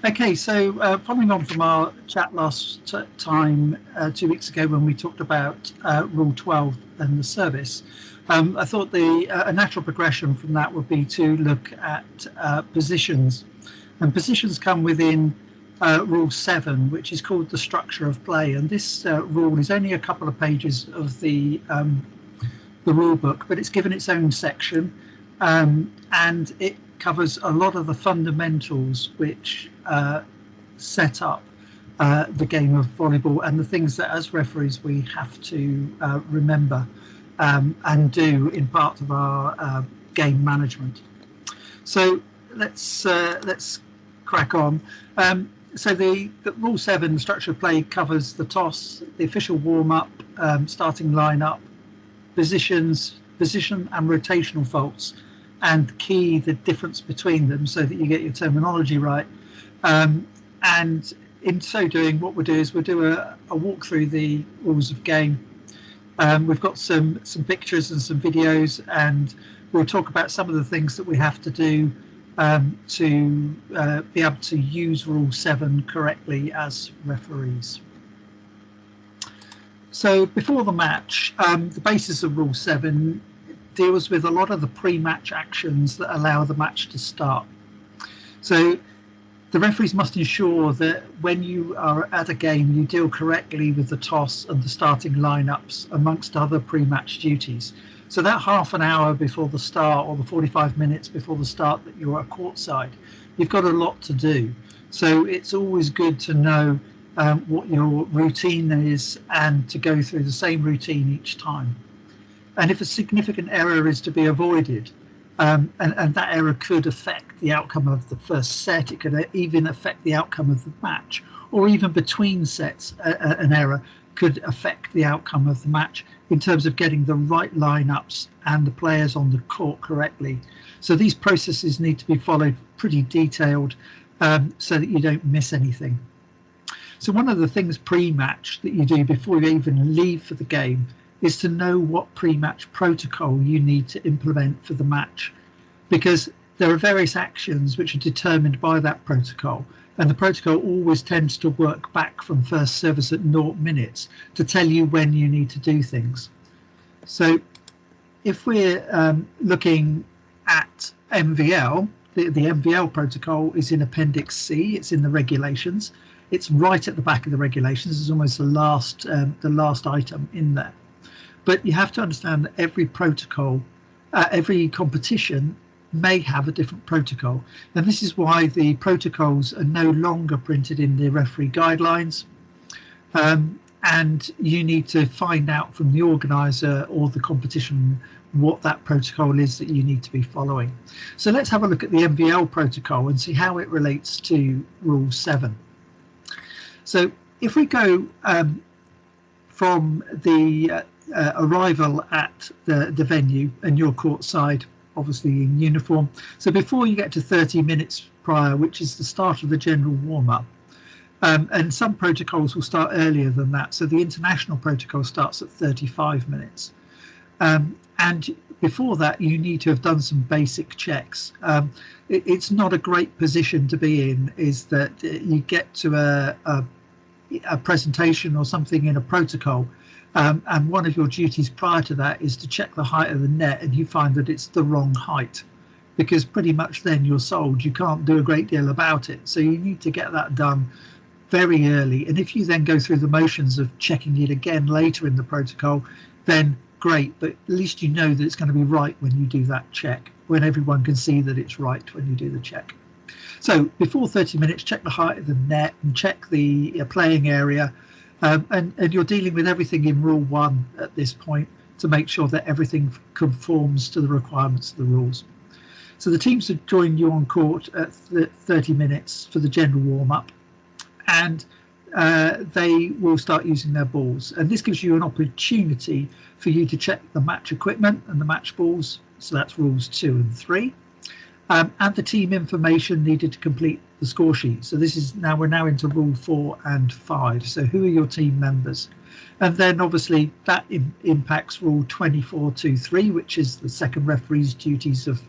Okay, so following on from our chat last time, 2 weeks ago, when we talked about Rule 12 and the service, I thought a natural progression from that would be to look at positions. And positions come within Rule 7, which is called the structure of play. And this rule is only a couple of pages of the rule book, but it's given its own section, and it covers a lot of the fundamentals which set up the game of volleyball, and the things that as referees we have to remember and do in part of our game management. So let's crack on. So the Rule 7, the structure of play, covers the toss, the official warm-up, starting line-up, position and rotational faults, and the difference between them so that you get your terminology right. And in so doing, what we'll do is we'll do a walk through the rules of game. We've got some pictures and some videos, and we'll talk about some of the things that we have to do to be able to use Rule 7 correctly as referees. So before the match, the basis of Rule 7 deals with a lot of the pre-match actions that allow the match to start. So the referees must ensure that when you are at a game, you deal correctly with the toss and the starting lineups, amongst other pre-match duties. So that half an hour before the start, or the 45 minutes before the start that you're at courtside, you've got a lot to do. So it's always good to know what your routine is, and to go through the same routine each time. And if a significant error is to be avoided, and that error could affect the outcome of the first set, it could even affect the outcome of the match, or even between sets, an error could affect the outcome of the match in terms of getting the right lineups and the players on the court correctly. So these processes need to be followed pretty detailed, so that you don't miss anything. So one of the things pre-match that you do before you even leave for the game is to know what pre-match protocol you need to implement for the match, because there are various actions which are determined by that protocol, and the protocol always tends to work back from first service at 0 minutes to tell you when you need to do things. So if we're looking at MVL, the MVL protocol is in Appendix C, it's in the regulations. It's right at the back of the regulations. It's almost the last item in there. But you have to understand that every protocol, every competition may have a different protocol. And this is why the protocols are no longer printed in the referee guidelines. And you need to find out from the organizer or the competition what that protocol is that you need to be following. So let's have a look at the MVL protocol and see how it relates to Rule 7. So if we go from the arrival at the venue, and you're courtside, obviously in uniform, so before you get to 30 minutes prior, which is the start of the general warm-up, and some protocols will start earlier than that. So the international protocol starts at 35 minutes. And before that, you need to have done some basic checks. It's not a great position to be in, is that you get to a presentation or something in a protocol, and one of your duties prior to that is to check the height of the net, and you find that it's the wrong height, because pretty much then you're sold. You can't do a great deal about it. So you need to get that done very early. And if you then go through the motions of checking it again later in the protocol, then great, but at least you know that it's going to be right when you do that check, when everyone can see that it's right when you do the check. So before 30 minutes, check the height of the net and check the playing area, and you're dealing with everything in Rule 1 at this point to make sure that everything conforms to the requirements of the rules. So the teams have joined you on court at 30 minutes for the general warm-up, and they will start using their balls. And this gives you an opportunity for you to check the match equipment and the match balls. So that's Rules 2 and 3. And the team information needed to complete the score sheet. So this is we're now into Rule 4 and 5. So who are your team members? And then obviously that impacts Rule 24.2.3, which is the second referee's duties of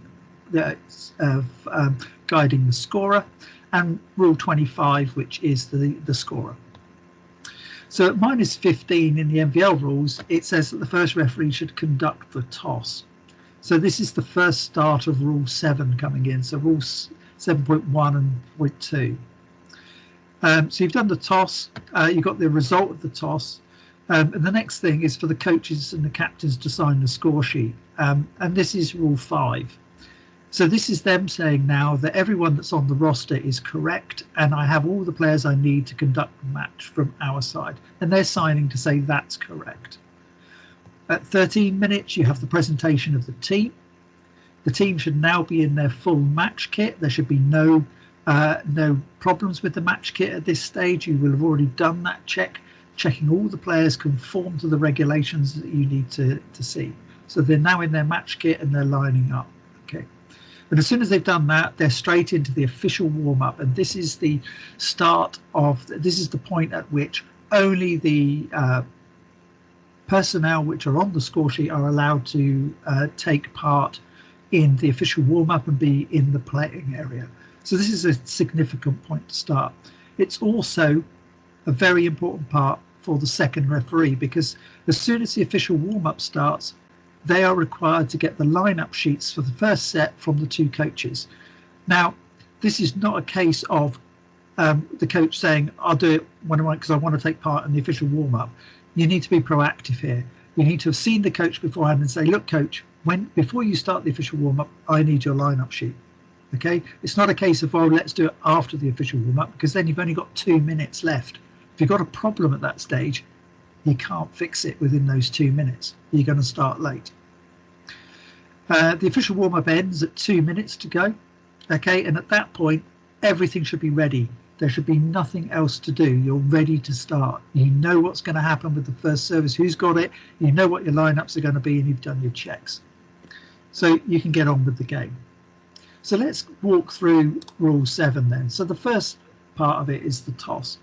guiding the scorer. and Rule 25, which is the scorer. So at -15 in the MVL rules, it says that the first referee should conduct the toss. So this is the first start of Rule 7 coming in, so Rules 7.1 and 0.2. So you've done the toss, you've got the result of the toss, and the next thing is for the coaches and the captains to sign the score sheet, and this is Rule 5. So this is them saying now that everyone that's on the roster is correct, and I have all the players I need to conduct the match from our side, and they're signing to say that's correct. At 13 minutes, you have the presentation of the team. The team should now be in their full match kit. There should be no problems with the match kit at this stage. You will have already done that checking all the players conform to the regulations that you need to see. So they're now in their match kit and they're lining up. Okay. And as soon as they've done that, they're straight into the official warm-up. And this is the start of, this is the point at which only the personnel which are on the score sheet are allowed to take part in the official warm-up and be in the playing area. So this is a significant point to start. It's also a very important part for the second referee, because as soon as the official warm-up starts, they are required to get the lineup sheets for the first set from the two coaches. Now, this is not a case of the coach saying, I'll do it because I want to take part in the official warm-up. You need to be proactive here. You need to have seen the coach beforehand and say, look, coach, before you start the official warm-up, I need your lineup sheet. Okay, it's not a case of, oh, let's do it after the official warm-up, because then you've only got 2 minutes left. If you've got a problem at that stage, you can't fix it within those 2 minutes. You're going to start late. The official warm-up ends at 2 minutes to go. Okay, and at that point, everything should be ready. There should be nothing else to do. You're ready to start. You know what's going to happen with the first service, who's got it. You know what your lineups are going to be, and you've done your checks. So you can get on with the game. So let's walk through Rule 7 then. So the first part of it is the toss.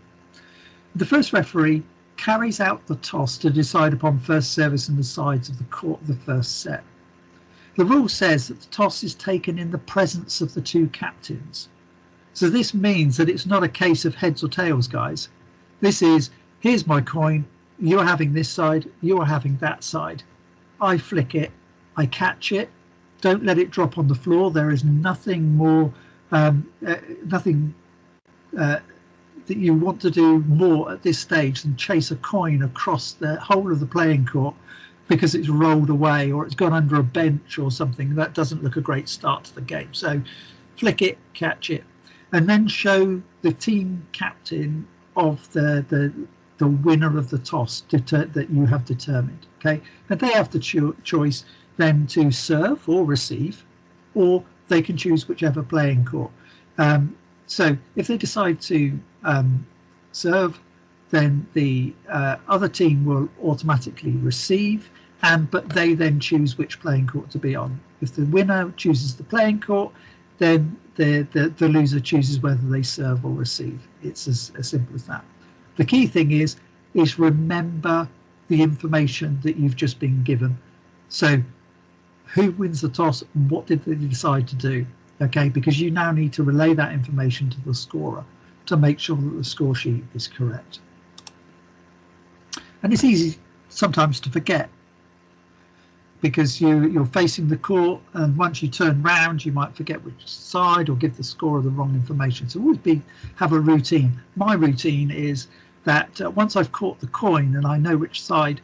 The first referee carries out the toss to decide upon first service and the sides of the court of the first set. The rule says that the toss is taken in the presence of the two captains. So this means that it's not a case of heads or tails, guys. This is, here's my coin, you're having this side, you're having that side. I flick it, I catch it. Don't let it drop on the floor. There is nothing more, nothing that you want to do more at this stage than chase a coin across the whole of the playing court because it's rolled away or it's gone under a bench or something. That doesn't look a great start to the game. So flick it, catch it, and then show the team captain of the winner of the toss that you have determined. Okay, and they have the choice then to serve or receive, or they can choose whichever playing court. So if they decide to serve, then the other team will automatically receive, but they then choose which playing court to be on. If the winner chooses the playing court, then the loser chooses whether they serve or receive. It's as simple as that. The key thing is remember the information that you've just been given. So who wins the toss and what did they decide to do? Okay, because you now need to relay that information to the scorer to make sure that the score sheet is correct. And it's easy sometimes to forget because you're facing the court, and once you turn round you might forget which side or give the scorer the wrong information. So always have a routine. My routine is that once I've caught the coin and I know which side,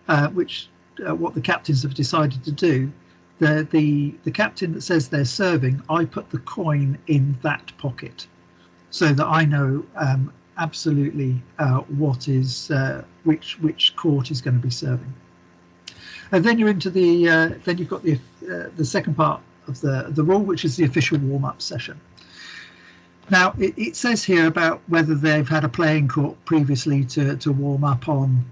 what the captains have decided to do, the captain that says they're serving, I put the coin in that pocket so that I know absolutely what is which court is going to be serving. And then you're into the then you've got the second part of the rule, which is the official warm-up session. Now it says here about whether they've had a playing court previously to warm up on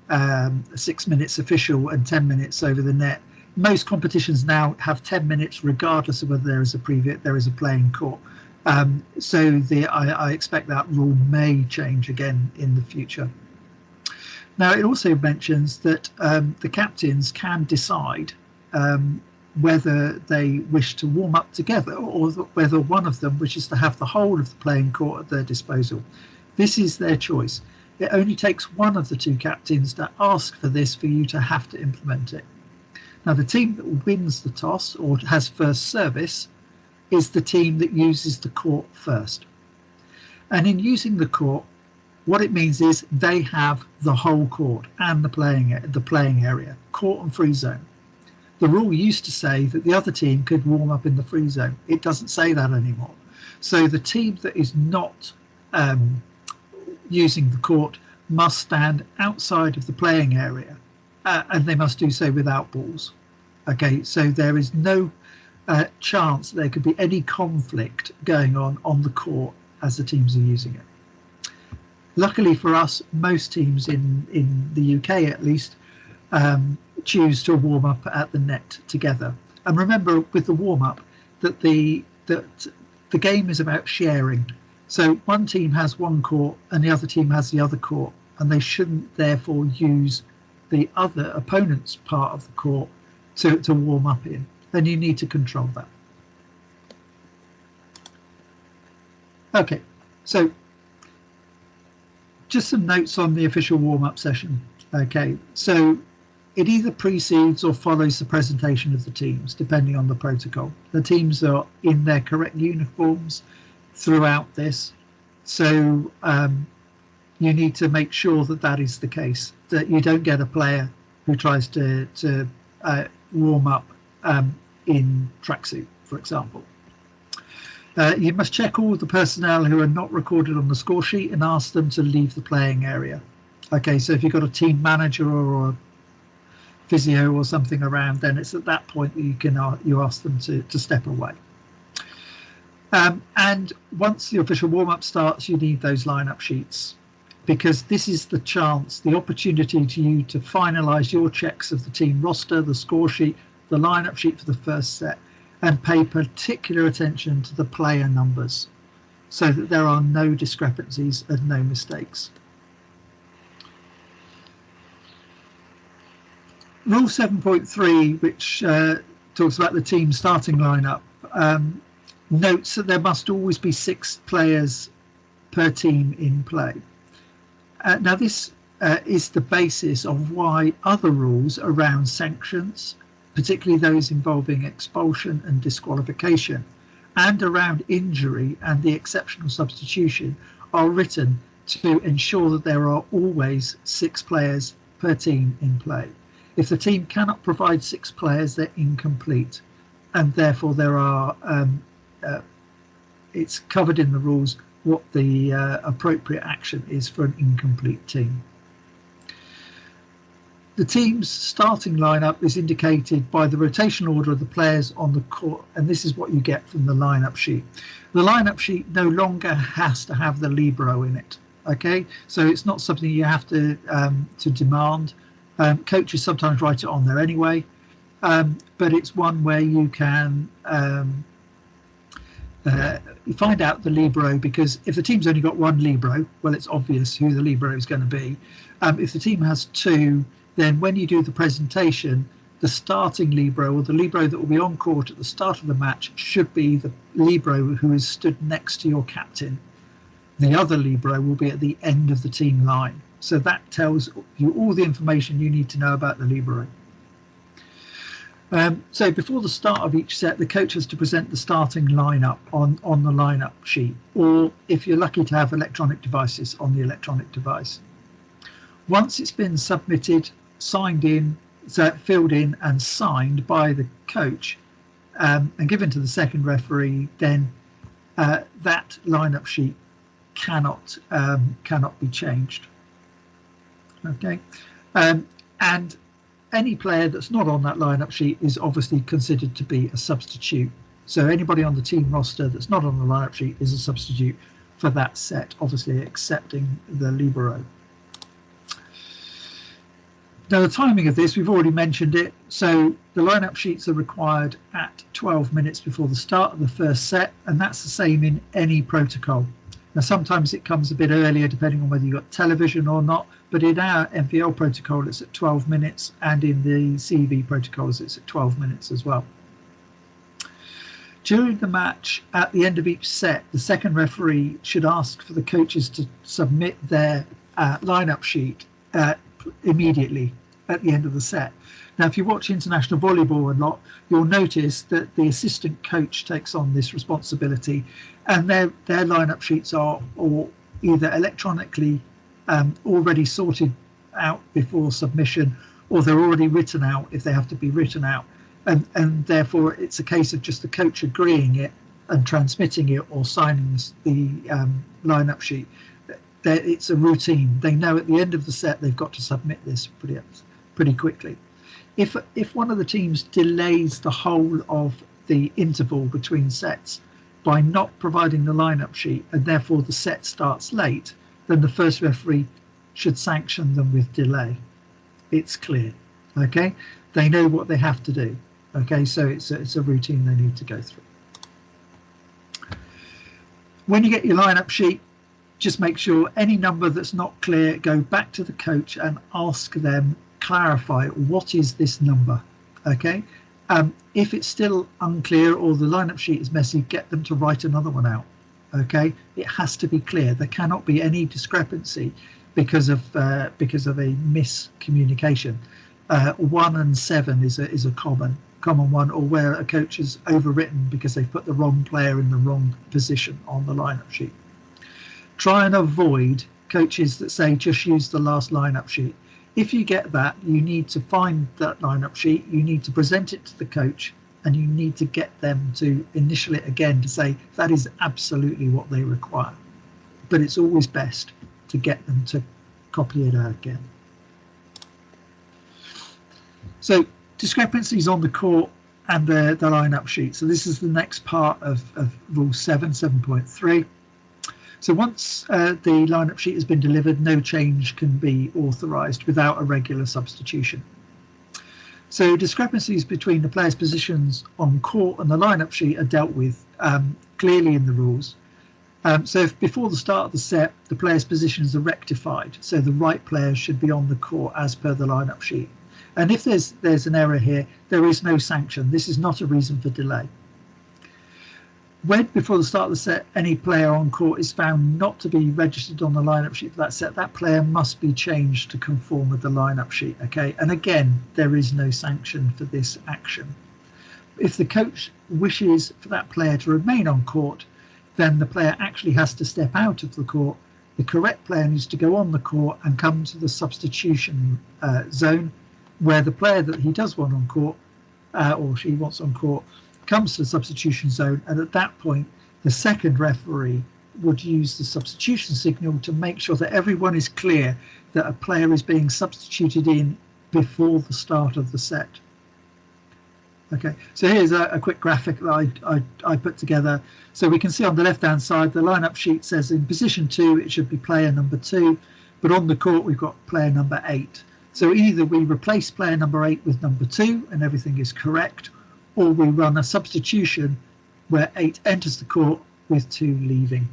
6 minutes official and 10 minutes over the net. Most competitions now have 10 minutes regardless of whether there is a playing court. So I expect that rule may change again in the future. Now it also mentions that the captains can decide whether they wish to warm up together or whether one of them wishes to have the whole of the playing court at their disposal. This is their choice. It only takes one of the two captains to ask for this for you to have to implement it. Now, the team that wins the toss or has first service is the team that uses the court first. And in using the court, what it means is they have the whole court and the playing area, court and free zone. The rule used to say that the other team could warm up in the free zone. It doesn't say that anymore. So the team that is not using the court must stand outside of the playing area, and they must do so without balls. Okay, so there is no chance there could be any conflict going on the court as the teams are using it. Luckily for us, most teams in the UK at least choose to warm up at the net together. And remember with the warm up that the game is about sharing. So one team has one court and the other team has the other court, and they shouldn't therefore use the other opponent's part of the court to warm up in. Then you need to control that. Okay, so just some notes on the official warm-up session. Okay, so it either precedes or follows the presentation of the teams, depending on the protocol. The teams are in their correct uniforms throughout this, so you need to make sure that that is the case, that you don't get a player who tries to warm up in tracksuit, for example. You must check all the personnel who are not recorded on the score sheet and ask them to leave the playing area. Okay, so if you've got a team manager or a physio or something around, then it's at that point that you ask them to step away. And once the official warm-up starts, you need those lineup sheets, because this is the chance, the opportunity to you to finalise your checks of the team roster, the score sheet, the lineup sheet for the first set, and pay particular attention to the player numbers so that there are no discrepancies and no mistakes. Rule 7.3, which talks about the team starting lineup, notes that there must always be 6 players per team in play. Now this is the basis of why other rules around sanctions, particularly those involving expulsion and disqualification, and around injury and the exceptional substitution, are written to ensure that there are always 6 players per team in play. If the team cannot provide 6 players, they're incomplete, and therefore there are it's covered in the rules what the appropriate action is for an incomplete team. The team's starting lineup is indicated by the rotational order of the players on the court, and this is what you get from the lineup sheet. The lineup sheet no longer has to have the libero in it. Okay, so it's not something you have to demand. Coaches sometimes write it on there anyway, but it's one where you can find out the libero, because if the team's only got one libero, well, it's obvious who the libero is going to be. If the team has 2, then when you do the presentation, the starting libero, or the libero that will be on court at the start of the match, should be the libero who is stood next to your captain. The other libero will be at the end of the team line. So that tells you all the information you need to know about the libero. So before the start of each set, the coach has to present the starting lineup on the lineup sheet, or if you're lucky to have electronic devices, on the electronic device. Once it's been submitted, signed in, filled in and signed by the coach and given to the second referee, then that lineup sheet cannot be changed. Okay, and any player that's not on that lineup sheet is obviously considered to be a substitute. So anybody on the team roster that's not on the lineup sheet is a substitute for that set, obviously accepting the libero. Now the timing of this, we've already mentioned it. So the lineup sheets are required at 12 minutes before the start of the first set, and that's the same in any protocol. Now sometimes it comes a bit earlier depending on whether you've got television or not, but in our MVL protocol it's at 12 minutes, and in the CV protocols it's at 12 minutes as well. During the match, at the end of each set, the second referee should ask for the coaches to submit their lineup sheet immediately at the end of the set. Now, if you watch international volleyball a lot, you'll notice that the assistant coach takes on this responsibility, and their lineup sheets are either electronically already sorted out before submission, or they're already written out if they have to be written out. And therefore it's a case of just the coach agreeing it and transmitting it or signing the lineup sheet. It's a routine. They know at the end of the set they've got to submit this pretty quickly. If one of the teams delays the whole of the interval between sets by not providing the lineup sheet, and therefore the set starts late, then the first referee should sanction them with delay. It's clear. Okay, they know what they have to do. Okay, so it's a routine they need to go through. When you get your lineup sheet, just make sure any number that's not clear, go back to the coach and ask them, clarify, what is this number? Okay, if it's still unclear or the lineup sheet is messy, get them to write another one out. Okay, it has to be clear. There cannot be any discrepancy because of a miscommunication. 1 and 7 is a common one, or where a coach has overwritten because they've put the wrong player in the wrong position on the lineup sheet. Try and avoid coaches that say just use the last lineup sheet. If you get that, you need to find that lineup sheet, you need to present it to the coach, and you need to get them to initial it again to say that is absolutely what they require. But it's always best to get them to copy it out again. So discrepancies on the court and the lineup sheet. So this is the next part of Rule 7.3. So once the lineup sheet has been delivered, no change can be authorised without a regular substitution. So discrepancies between the players' positions on court and the lineup sheet are dealt with clearly in the rules. So if before the start of the set, the players' positions are rectified, so the right players should be on the court as per the lineup sheet. And if there's an error here, there is no sanction. This is not a reason for delay. When before the start of the set, any player on court is found not to be registered on the lineup sheet for that set, that player must be changed to conform with the lineup sheet. Okay, and again, there is no sanction for this action. If the coach wishes for that player to remain on court, then the player actually has to step out of the court. The correct player needs to go on the court and come to the substitution zone, where the player that he does want on court or she wants on court comes to the substitution zone, and at that point the second referee would use the substitution signal to make sure that everyone is clear that a player is being substituted in before the start of the set. Okay, so here's a quick graphic that I put together. So we can see on the left hand side the lineup sheet says in position 2 it should be player number 2, but on the court we've got player number 8. So either we replace player number 8 with number 2 and everything is correct, or we run a substitution where 8 enters the court with 2 leaving.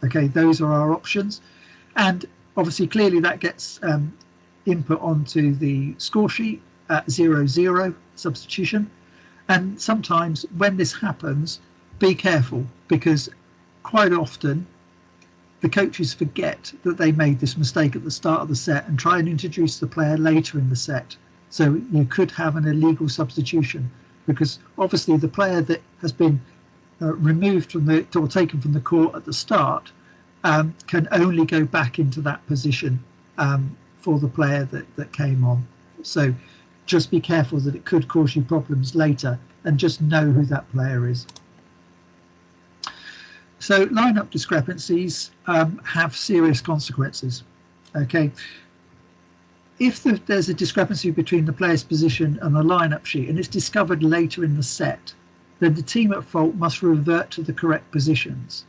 Okay, those are our options. And obviously clearly that gets input onto the score sheet at 0-0 substitution. And sometimes when this happens, be careful, because quite often the coaches forget that they made this mistake at the start of the set and try and introduce the player later in the set. So you could have an illegal substitution, because obviously the player that has been removed from the or taken from the court at the start can only go back into that position for the player that came on. So just be careful that it could cause you problems later, and just know who that player is. So lineup discrepancies have serious consequences. Okay, if there's a discrepancy between the player's position and the lineup sheet and it's discovered later in the set, then the team at fault must revert to the correct positions.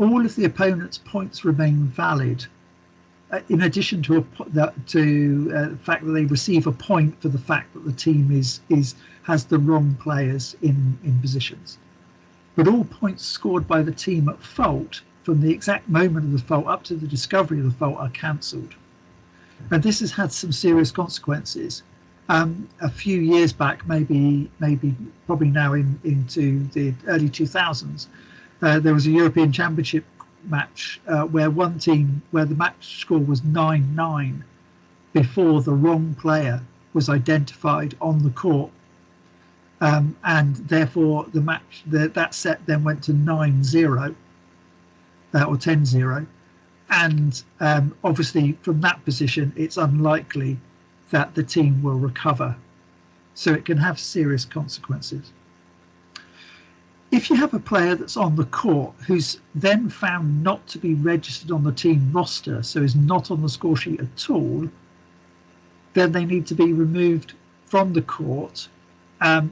All of the opponent's points remain valid, in addition to the fact that they receive a point for the fact that the team has the wrong players in positions. But all points scored by the team at fault from the exact moment of the fault up to the discovery of the fault are cancelled. And this has had some serious consequences. A few years back, maybe probably now into the early 2000s, there was a European Championship match where the match score was 9-9 before the wrong player was identified on the court, and therefore the match that set then went to 9-0 or 10-0, and obviously from that position it's unlikely that the team will recover, so it can have serious consequences. If you have a player that's on the court who's then found not to be registered on the team roster, so is not on the score sheet at all, then they need to be removed from the court.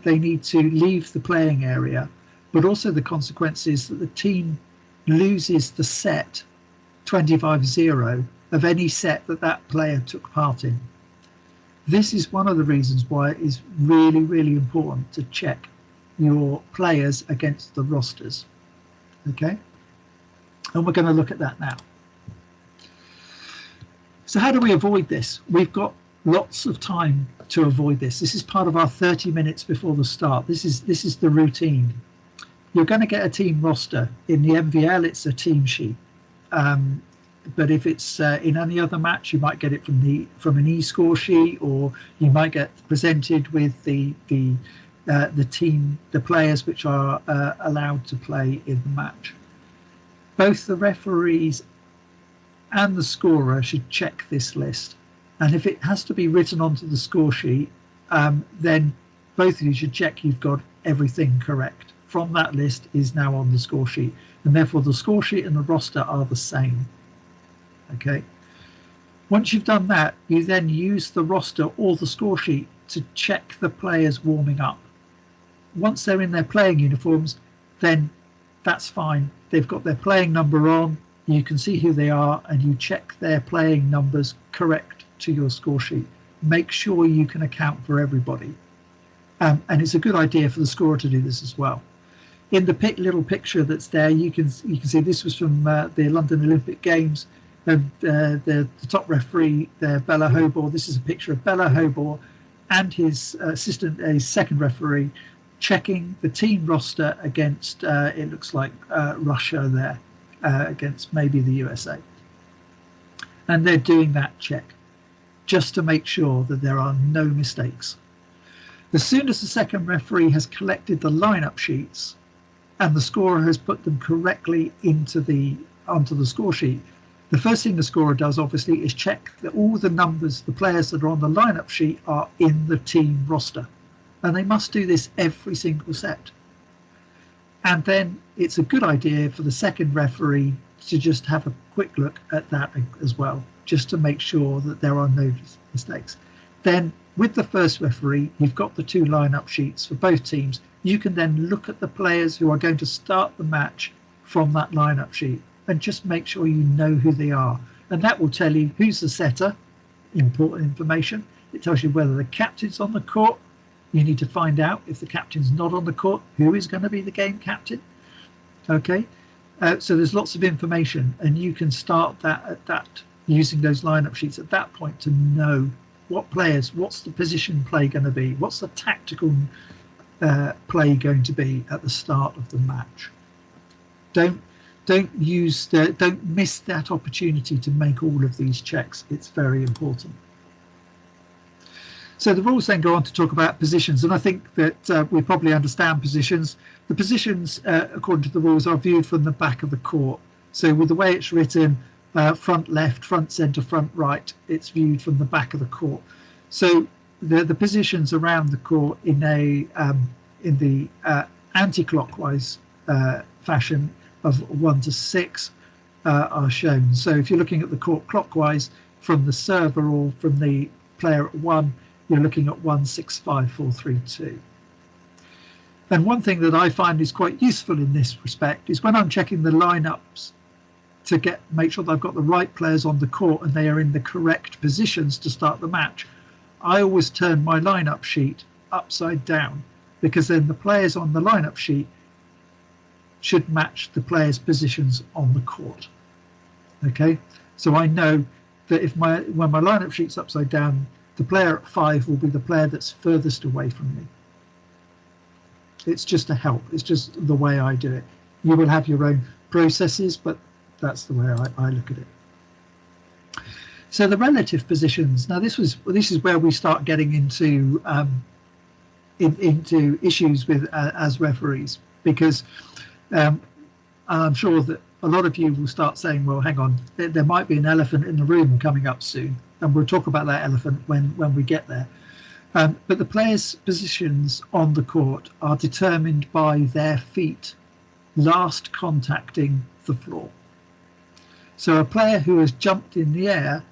They need to leave the playing area, but also the consequence is that the team loses the set 25-0 of any set that player took part in. This is one of the reasons why it is really, really important to check your players against the rosters. Okay, and we're going to look at that now. So how do we avoid this? We've got lots of time to avoid this. This is part of our 30 minutes before the start. This is the routine. You're going to get a team roster. In the MVL, it's a team sheet. But if it's in any other match, you might get it from an e-score sheet, or you might get presented with the team, the players which are allowed to play in the match. Both the referees and the scorer should check this list, and if it has to be written onto the score sheet, then both of you should check you've got everything correct from that list is now on the score sheet, and therefore the score sheet and the roster are the same. Okay, once you've done that, you then use the roster or the score sheet to check the players warming up. Once they're in their playing uniforms, then that's fine. They've got their playing number on, you can see who they are, and you check their playing numbers correct to your score sheet. Make sure you can account for everybody. And it's a good idea for the scorer to do this as well. In the little picture that's there, you can see this was from the London Olympic Games. And the top referee there, Bella Hobor. This is a picture of Bella Hobor and his assistant, a second referee, checking the team roster against, it looks like Russia there, against maybe the USA. And they're doing that check just to make sure that there are no mistakes. As soon as the second referee has collected the lineup sheets and the scorer has put them correctly onto the score sheet, the first thing the scorer does, obviously, is check that all the numbers, the players that are on the lineup sheet, are in the team roster. And they must do this every single set. And then it's a good idea for the second referee to just have a quick look at that as well, just to make sure that there are no mistakes. Then with the first referee, you've got the two lineup sheets for both teams. You can then look at the players who are going to start the match from that lineup sheet, and just make sure you know who they are. And that will tell you who's the setter, important information. It tells you whether the captain's on the court. You need to find out, if the captain's not on the court, who is going to be the game captain. Okay, so there's lots of information, and you can start that using those lineup sheets at that point to know what players, what's the position play going to be, what's the tactical play going to be at the start of the match. Don't miss that opportunity to make all of these checks. It's very important. So the rules then go on to talk about positions, and I think that we probably understand positions. The positions, according to the rules, are viewed from the back of the court. So with the way it's written, front left, front centre, front right, it's viewed from the back of the court. So the positions around the court in the anti-clockwise fashion of 1 to 6 are shown. So if you're looking at the court clockwise from the server or from the player at 1, you're looking at 1, 6, 5, 4, 3, 2. And one thing that I find is quite useful in this respect is when I'm checking the lineups to make sure that I've got the right players on the court and they are in the correct positions to start the match, I always turn my lineup sheet upside down, because then the players on the lineup sheet should match the players' positions on the court. Okay, so I know that when my lineup sheet's upside down, the player at 5 will be the player that's furthest away from me. It's just a help. It's just the way I do it. You will have your own processes, but that's the way I look at it. So the relative positions. Now this is where we start getting into issues with as referees, because I'm sure that a lot of you will start saying, well, hang on, there might be an elephant in the room coming up soon, and we'll talk about that elephant when we get there. But the players' positions on the court are determined by their feet last contacting the floor. So a player who has jumped in the air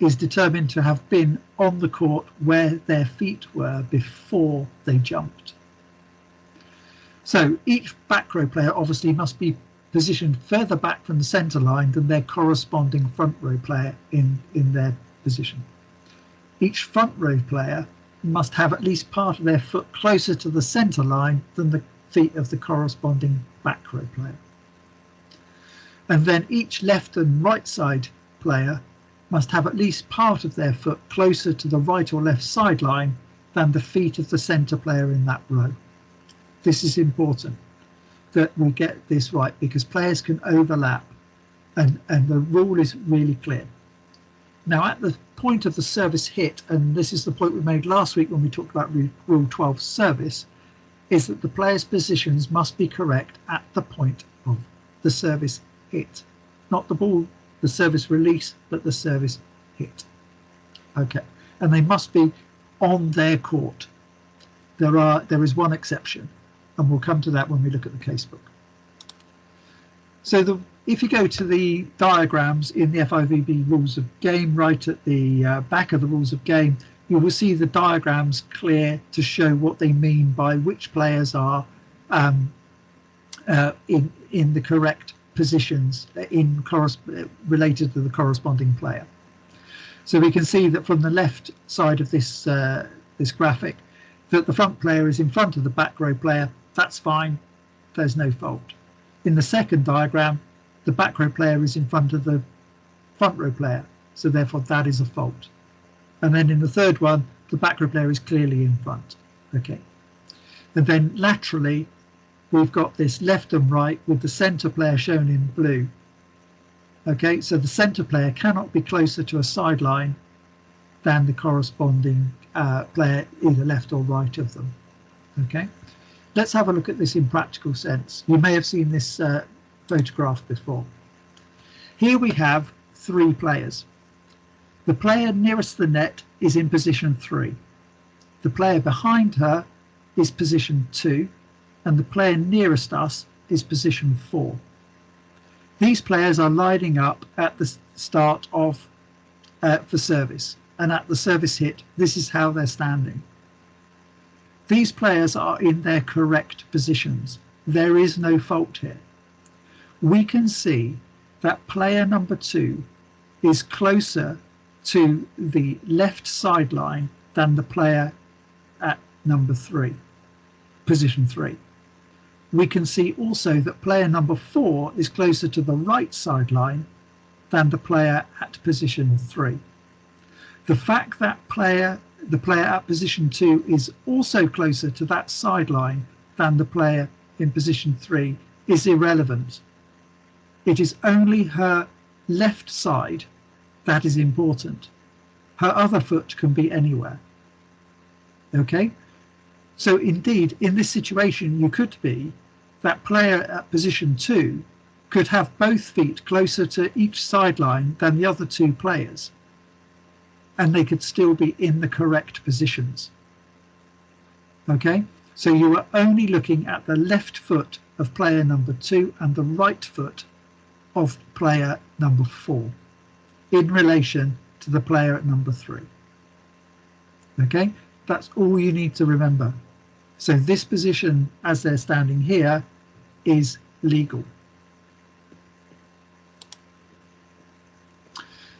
is determined to have been on the court where their feet were before they jumped. So each back row player obviously must be positioned further back from the centre line than their corresponding front row player in their position. Each front row player must have at least part of their foot closer to the centre line than the feet of the corresponding back row player. And then each left and right side player must have at least part of their foot closer to the right or left sideline than the feet of the centre player in that row. This is important that we get this right, because players can overlap, and the rule is really clear. Now at the point of the service hit, and this is the point we made last week when we talked about Rule 12 service, is that the players' positions must be correct at the point of the service hit. Not the ball, the service release, but the service hit. Okay, and they must be on their court. There is one exception, and we'll come to that when we look at the casebook. So if you go to the diagrams in the FIVB rules of game, right at the back of the rules of game, you will see the diagrams clear to show what they mean by which players are in the correct positions related to the corresponding player. So we can see that from the left side of this graphic, that the front player is in front of the back row player. That's fine, there's no fault. In the second diagram, the back row player is in front of the front row player, so therefore that is a fault. And then in the third one, the back row player is clearly in front. Okay, and then laterally we've got this left and right with the centre player shown in blue. Okay, so the centre player cannot be closer to a sideline than the corresponding player either left or right of them. Okay, let's have a look at this in practical sense. You may have seen this photograph before. Here we have 3 players. The player nearest the net is in position 3. The player behind her is position 2, and the player nearest us is position 4. These players are lining up at the start of for service, and at the service hit, this is how they're standing. These players are in their correct positions. There is no fault here. We can see that player number 2 is closer to the left sideline than the player at number 3, position 3. We can see also that player number 4 is closer to the right sideline than the player at position 3. The fact that the player at position 2 is also closer to that sideline than the player in position 3 is irrelevant. It is only her left side that is important. Her other foot can be anywhere. Okay, so indeed in this situation you could be that player at position 2 could have both feet closer to each sideline than the other 2 players, and they could still be in the correct positions. Okay, so you are only looking at the left foot of player number 2 and the right foot of player number 4 in relation to the player at number 3. Okay, that's all you need to remember. So this position as they're standing here is legal.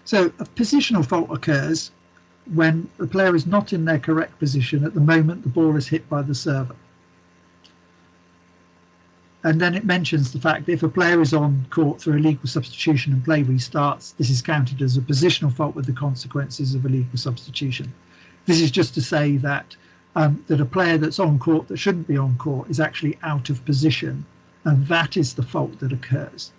So a positional fault occurs when the player is not in their correct position at the moment the ball is hit by the server. And then it mentions the fact that if a player is on court through a legal substitution and play restarts, this is counted as a positional fault with the consequences of a legal substitution. This is just to say that that a player that's on court that shouldn't be on court is actually out of position, and that is the fault that occurs.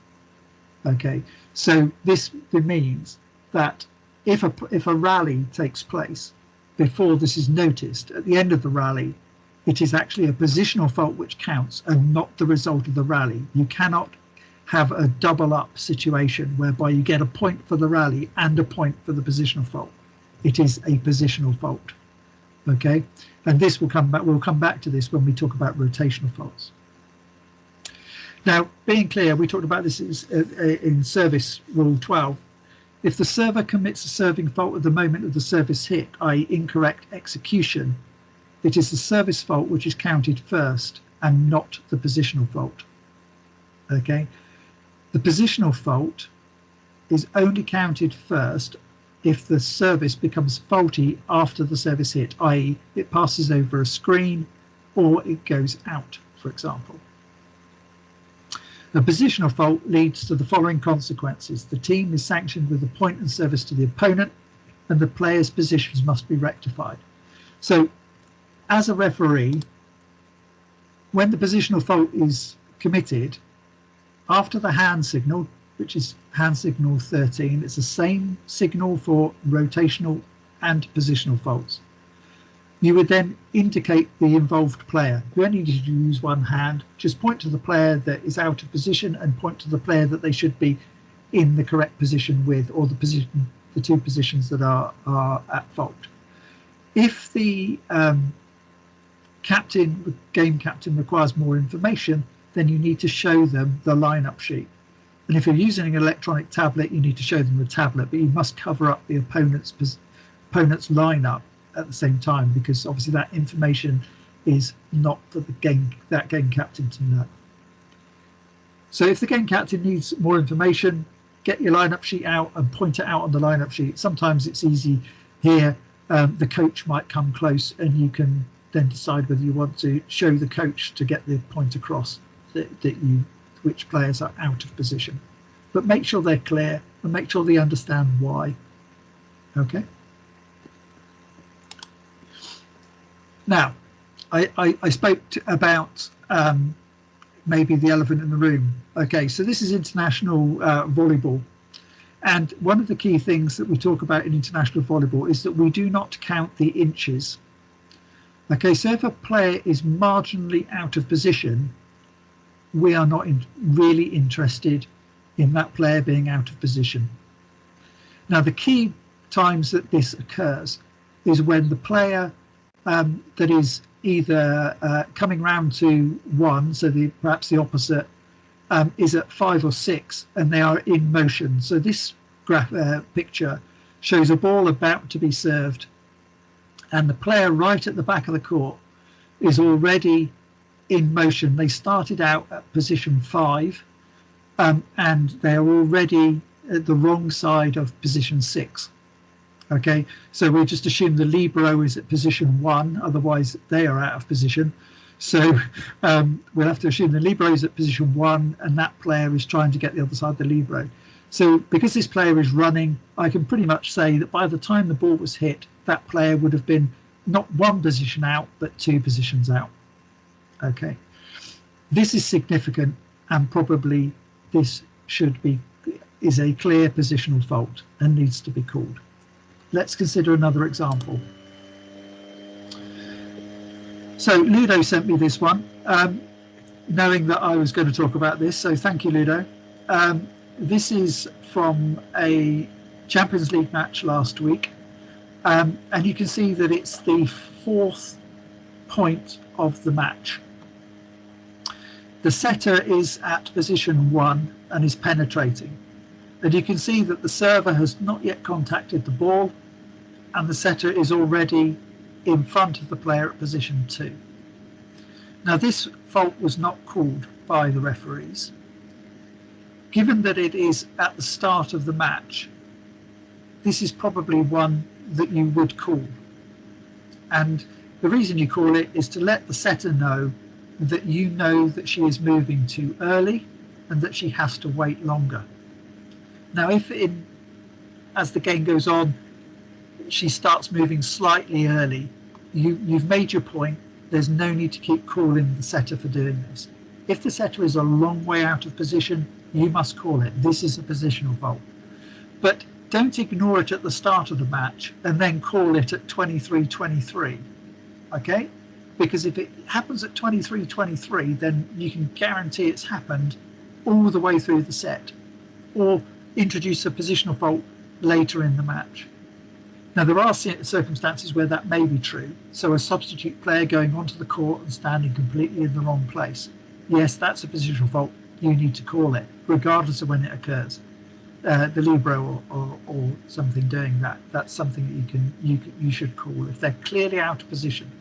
Okay, so this means that if a rally takes place before this is noticed, at the end of the rally, it is actually a positional fault which counts and not the result of the rally. You cannot have a double up situation whereby you get a point for the rally and a point for the positional fault. It is a positional fault. Okay, and this will come back. We'll come back to this when we talk about rotational faults. Now, being clear, we talked about this in service rule 12. If the server commits a serving fault at the moment of the service hit, i.e. incorrect execution, it is the service fault which is counted first and not the positional fault. Okay, the positional fault is only counted first if the service becomes faulty after the service hit, i.e. it passes over a screen or it goes out, for example. A positional fault leads to the following consequences. The team is sanctioned with a point and service to the opponent, and the player's positions must be rectified. So, as a referee, when the positional fault is committed, after the hand signal, which is hand signal 13, it's the same signal for rotational and positional faults. You would then indicate the involved player. You only need to use one hand. Just point to the player that is out of position and point to the player that they should be in the correct position with, or the two positions that are at fault. If the game captain requires more information, then you need to show them the lineup sheet. And if you're using an electronic tablet, you need to show them the tablet, but you must cover up the opponent's lineup at the same time, because obviously that information is not for that game captain to know. So if the game captain needs more information, get your lineup sheet out and point it out on the lineup sheet. Sometimes it's easy here. The coach might come close and you can then decide whether you want to show the coach to get the point across which players are out of position. But make sure they're clear and make sure they understand why. Okay. Now, I spoke about maybe the elephant in the room. Okay, so this is international volleyball. And one of the key things that we talk about in international volleyball is that we do not count the inches. Okay, so if a player is marginally out of position, we are not really interested in that player being out of position. Now, the key times that this occurs is when the player that is either coming round to 1, so perhaps the opposite, is at 5 or 6 and they are in motion. So this picture shows a ball about to be served and the player right at the back of the court is already in motion. They started out at position 5 and they're already at the wrong side of position 6. Okay, so we'll just assume the libero is at position 1, otherwise they are out of position. So we'll have to assume the libero is at position 1 and that player is trying to get the other side of the libero. So because this player is running, I can pretty much say that by the time the ball was hit, that player would have been not 1 position out, but 2 positions out. Okay, this is significant and probably this is a clear positional fault and needs to be called. Let's consider another example. So Ludo sent me this one, knowing that I was going to talk about this, so thank you, Ludo. This is from a Champions League match last week, and you can see that it's the 4th point of the match. The setter is at position 1 and is penetrating. And you can see that the server has not yet contacted the ball and the setter is already in front of the player at position 2. Now this fault was not called by the referees. Given that it is at the start of the match, this is probably one that you would call. And the reason you call it is to let the setter know that you know that she is moving too early and that she has to wait longer. Now, if as the game goes on, she starts moving slightly early, you've made your point. There's no need to keep calling the setter for doing this. If the setter is a long way out of position, you must call it. This is a positional fault. But don't ignore it at the start of the match and then call it at 23-23, okay? Because if it happens at 23-23, then you can guarantee it's happened all the way through the set, or introduce a positional fault later in the match. Now, there are circumstances where that may be true. So a substitute player going onto the court and standing completely in the wrong place. Yes, that's a positional fault. You need to call it, regardless of when it occurs. The libero or something doing that. That's something that you should call if they're clearly out of position.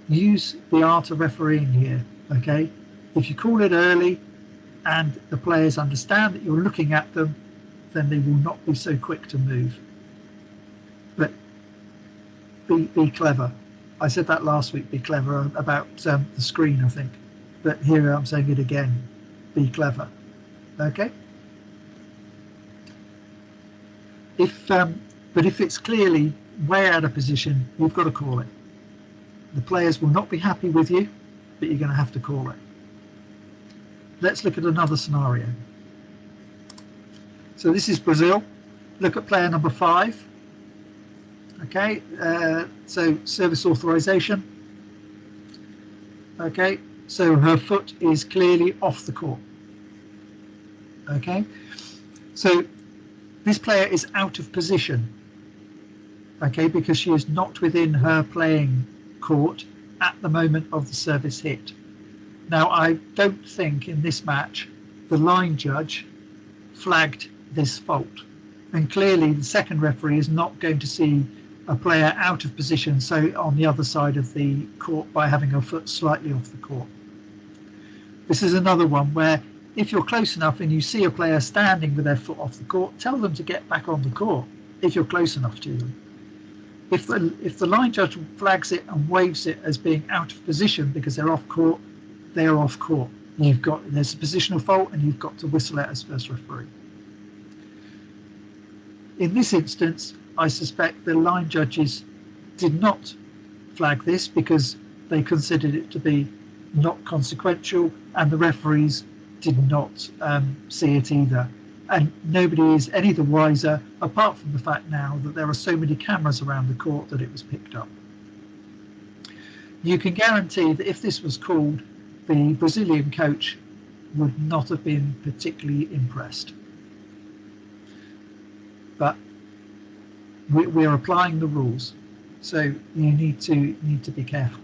Use the art of refereeing here. Okay, if you call it early and the players understand that you're looking at them, then they will not be so quick to move. But be clever. I said that last week, be clever about the screen, I think. But here I'm saying it again, be clever. Okay? But if it's clearly way out of position, you've got to call it. The players will not be happy with you, but you're going to have to call it. Let's look at another scenario. So this is Brazil. Look at player number 5. Okay, so service authorization. Okay, so her foot is clearly off the court. Okay, so this player is out of position. Okay, because she is not within her playing court at the moment of the service hit. Now, I don't think in this match the line judge flagged this fault, and clearly the second referee is not going to see a player out of position, so on the other side of the court, by having her foot slightly off the court. This is another one where if you're close enough and you see a player standing with their foot off the court, tell them to get back on the court if you're close enough to them. If the line judge flags it and waves it as being out of position because they're off court, they are off court. There's a positional fault and you've got to whistle it as first referee. In this instance, I suspect the line judges did not flag this because they considered it to be not consequential, and the referees did not see it either. And nobody is any the wiser, apart from the fact now that there are so many cameras around the court that it was picked up. You can guarantee that if this was called, the Brazilian coach would not have been particularly impressed. But we are applying the rules, so you need to be careful.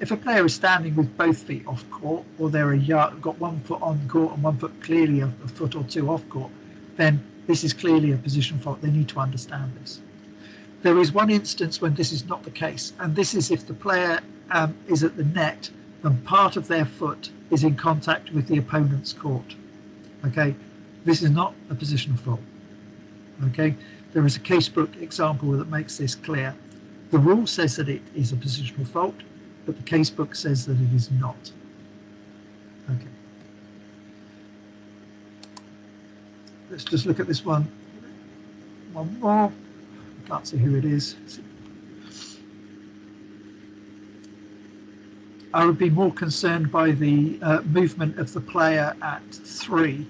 If a player is standing with both feet off court, or they're got 1 foot on court and 1 foot clearly a foot or 2 off court, then this is clearly a position fault. They need to understand this. There is one instance when this is not the case, and this is if the player is at the net and part of their foot is in contact with the opponent's court. Okay, this is not a positional fault. Okay, there is a Casebook example that makes this clear. The rule says that it is a positional fault, but the Casebook says that it is not. Okay. Let's just look at this one more. I can't see who it is. I would be more concerned by the movement of the player at 3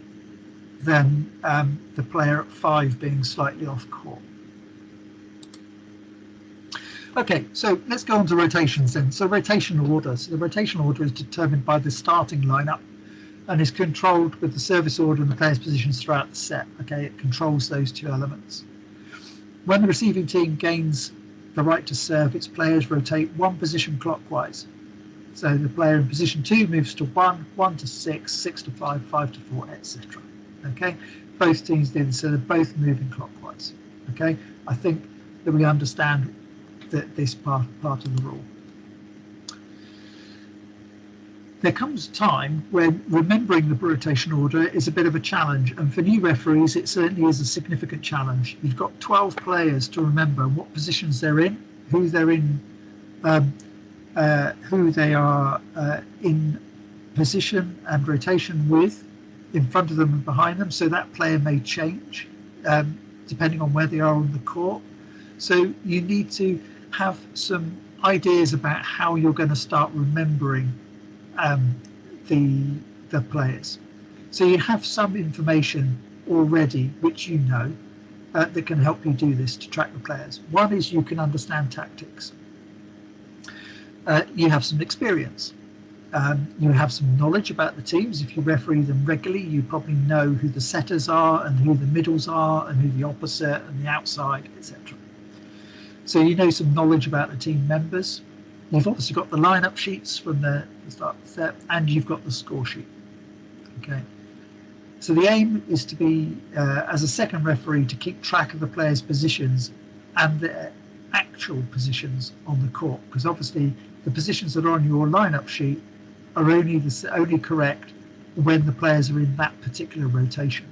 than the player at 5 being slightly off court. Okay, so let's go on to rotations then. So rotational order. So the rotational order is determined by the starting lineup and is controlled with the service order and the players' positions throughout the set. Okay, it controls those 2 elements. When the receiving team gains the right to serve, its players rotate 1 position clockwise. So the player in position 2 moves to 1, 1 to 6, 6 to 5, 5 to 4, etc. Okay, both teams do this, so they're both moving clockwise. Okay, I think that we understand this part of the rule. There comes a time when remembering the rotation order is a bit of a challenge, and for new referees it certainly is a significant challenge. You've got 12 players to remember what positions they're in, who they're in, who they are in position and rotation with, in front of them and behind them, so that player may change depending on where they are on the court. So you need to have some ideas about how you're going to start remembering the players. So you have some information already which you know that can help you do this to track the players. One is you can understand tactics. You have some experience. You have some knowledge about the teams. If you referee them regularly, you probably know who the setters are and who the middles are and who the opposite and the outside, etc. So you know some knowledge about the team members. You've obviously got the lineup sheets from the start of the set, and you've got the score sheet. Okay. So the aim is to be, as a second referee, to keep track of the players' positions and their actual positions on the court, because obviously the positions that are on your lineup sheet are only correct when the players are in that particular rotation.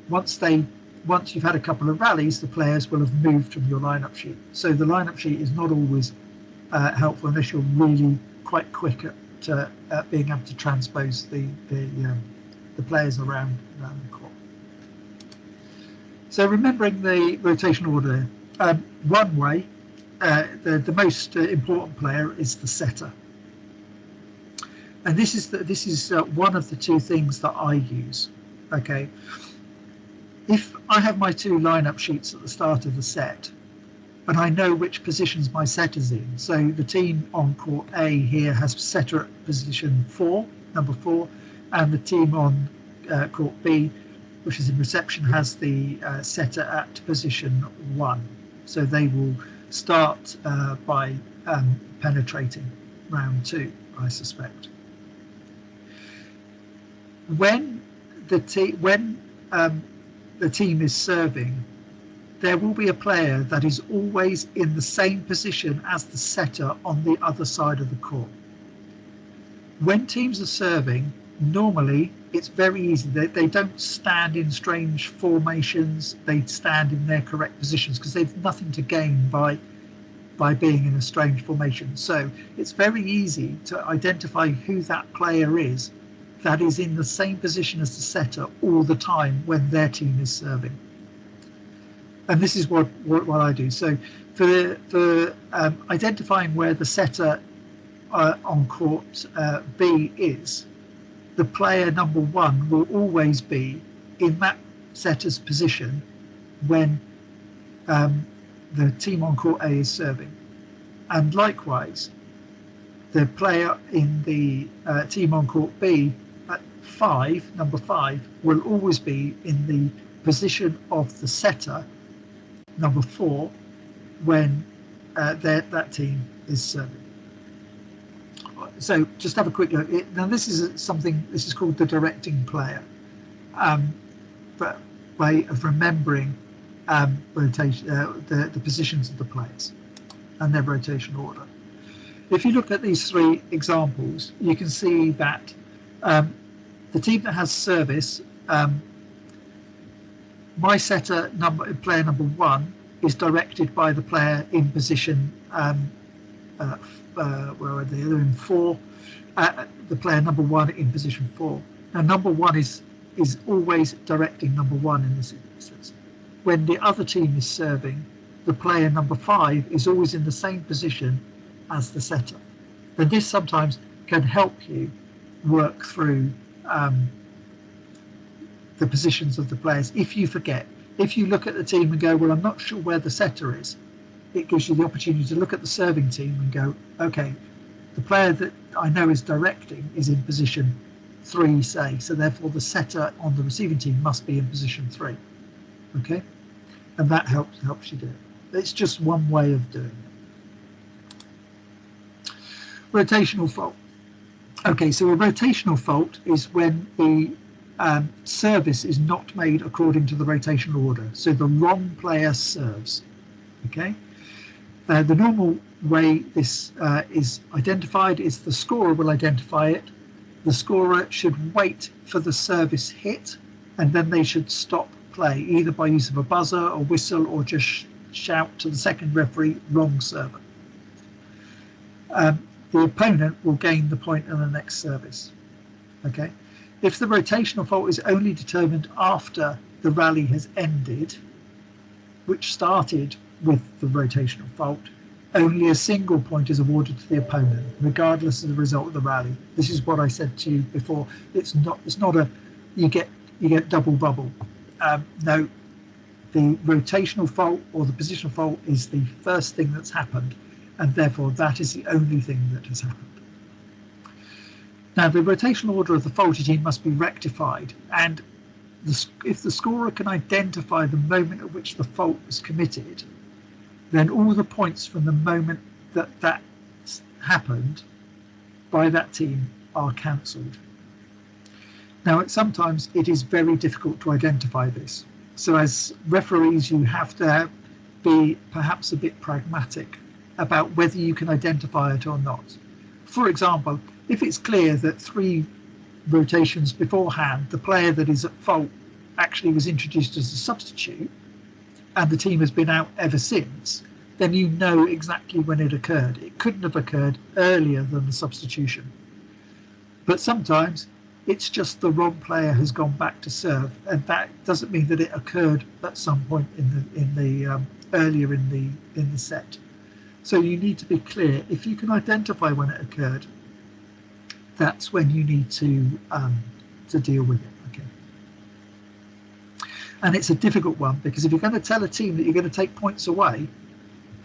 Once you've had a couple of rallies, the players will have moved from your lineup sheet. So the lineup sheet is not always helpful unless you're really quite quick at being able to transpose the players around the court. So remembering the rotational order, one way, the most important player is the setter, and this is one of the two things that I use. Okay, if I have my two lineup sheets at the start of the set, and I know which positions my setter's in, so the team on court A here has setter at position 4, number 4, and the team on court B, which is in reception, has the setter at position 1. So they will start by penetrating round 2, I suspect. When the team is serving, there will be a player that is always in the same position as the setter on the other side of the court. When teams are serving, normally it's very easy. They don't stand in strange formations. They stand in their correct positions because they've nothing to gain by being in a strange formation. So it's very easy to identify who that player is that is in the same position as the setter all the time when their team is serving. And this is what I do. So for identifying where the setter on court B is, the player number 1 will always be in that setter's position when the team on court A is serving. And likewise, the player in the team on court B at 5, number 5, will always be in the position of the setter, number 4, when that team is serving. So just have a quick look. Now this is called the directing player, but way of remembering rotation, the positions of the players and their rotation order. If you look at these 3 examples, you can see that the team that has service, my setter player number 1 is directed by the player in position where are they? They're in 4. The player number 1 in position 4. Now number 1 is always directing number 1 in this instance. When the other team is serving, the player number 5 is always in the same position as the setter. And this sometimes can help you work through the positions of the players if you forget. If you look at the team and go, well, I'm not sure where the setter is, it gives you the opportunity to look at the serving team and go, okay, the player that I know is directing is in position 3, say, so therefore the setter on the receiving team must be in position 3. Okay, and that helps you do it. It's just one way of doing it. Rotational fault. Okay, so a rotational fault is when the service is not made according to the rotational order. So the wrong player serves. Okay. The normal way this is identified is the scorer will identify it. The scorer should wait for the service hit, and then they should stop play, either by use of a buzzer or whistle, or just shout to the second referee, wrong server. The opponent will gain the point in the next service. Okay. If the rotational fault is only determined after the rally has ended, which started with the rotational fault, only a single point is awarded to the opponent, regardless of the result of the rally. This is what I said to you before. It's not a you get double bubble. No, the rotational fault or the positional fault is the first thing that's happened, and therefore that is the only thing that has happened. Now, the rotational order of the faulty team must be rectified, and if the scorer can identify the moment at which the fault was committed, then all the points from the moment that happened by that team are cancelled. Now, sometimes it is very difficult to identify this. So as referees, you have to be perhaps a bit pragmatic about whether you can identify it or not. For example, if it's clear that 3 rotations beforehand, the player that is at fault actually was introduced as a substitute, and the team has been out ever since, then you know exactly when it occurred. It couldn't have occurred earlier than the substitution. But sometimes it's just the wrong player has gone back to serve, and that doesn't mean that it occurred at some point earlier in the set. So you need to be clear. If you can identify when it occurred, that's when you need to deal with it. Okay. And it's a difficult one, because if you're going to tell a team that you're going to take points away,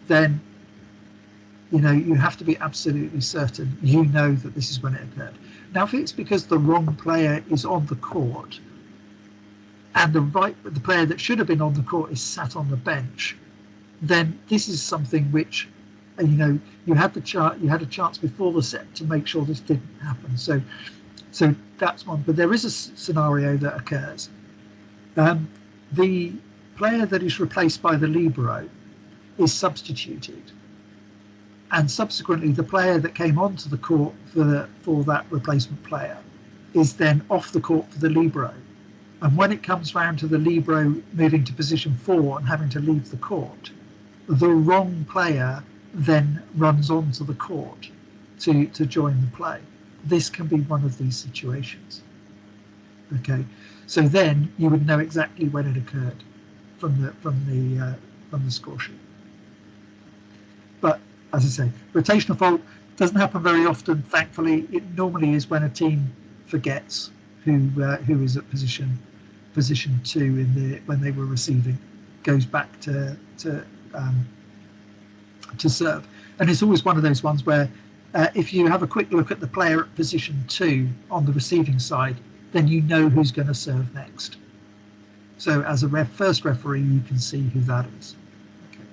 then you have to be absolutely certain you know that this is when it occurred. Now, if it's because the wrong player is on the court and the player that should have been on the court is sat on the bench, then this is something which you had a chance before the set to make sure this didn't happen. So that's one. But there is a scenario that occurs. The player that is replaced by the libero is substituted, and subsequently the player that came onto the court for that replacement player is then off the court for the libero. And when it comes round to the libero moving to position 4 and having to leave the court, the wrong player then runs onto the court to join the play. This can be one of these situations. Okay, so then you would know exactly when it occurred from the score sheet. But as I say, rotational fault doesn't happen very often, thankfully. It normally is when a team forgets who is at position 2 when they were receiving, goes back to serve. And it's always one of those ones where if you have a quick look at the player at position 2 on the receiving side, then you know who's going to serve next. So as a first referee, you can see who that is. Okay.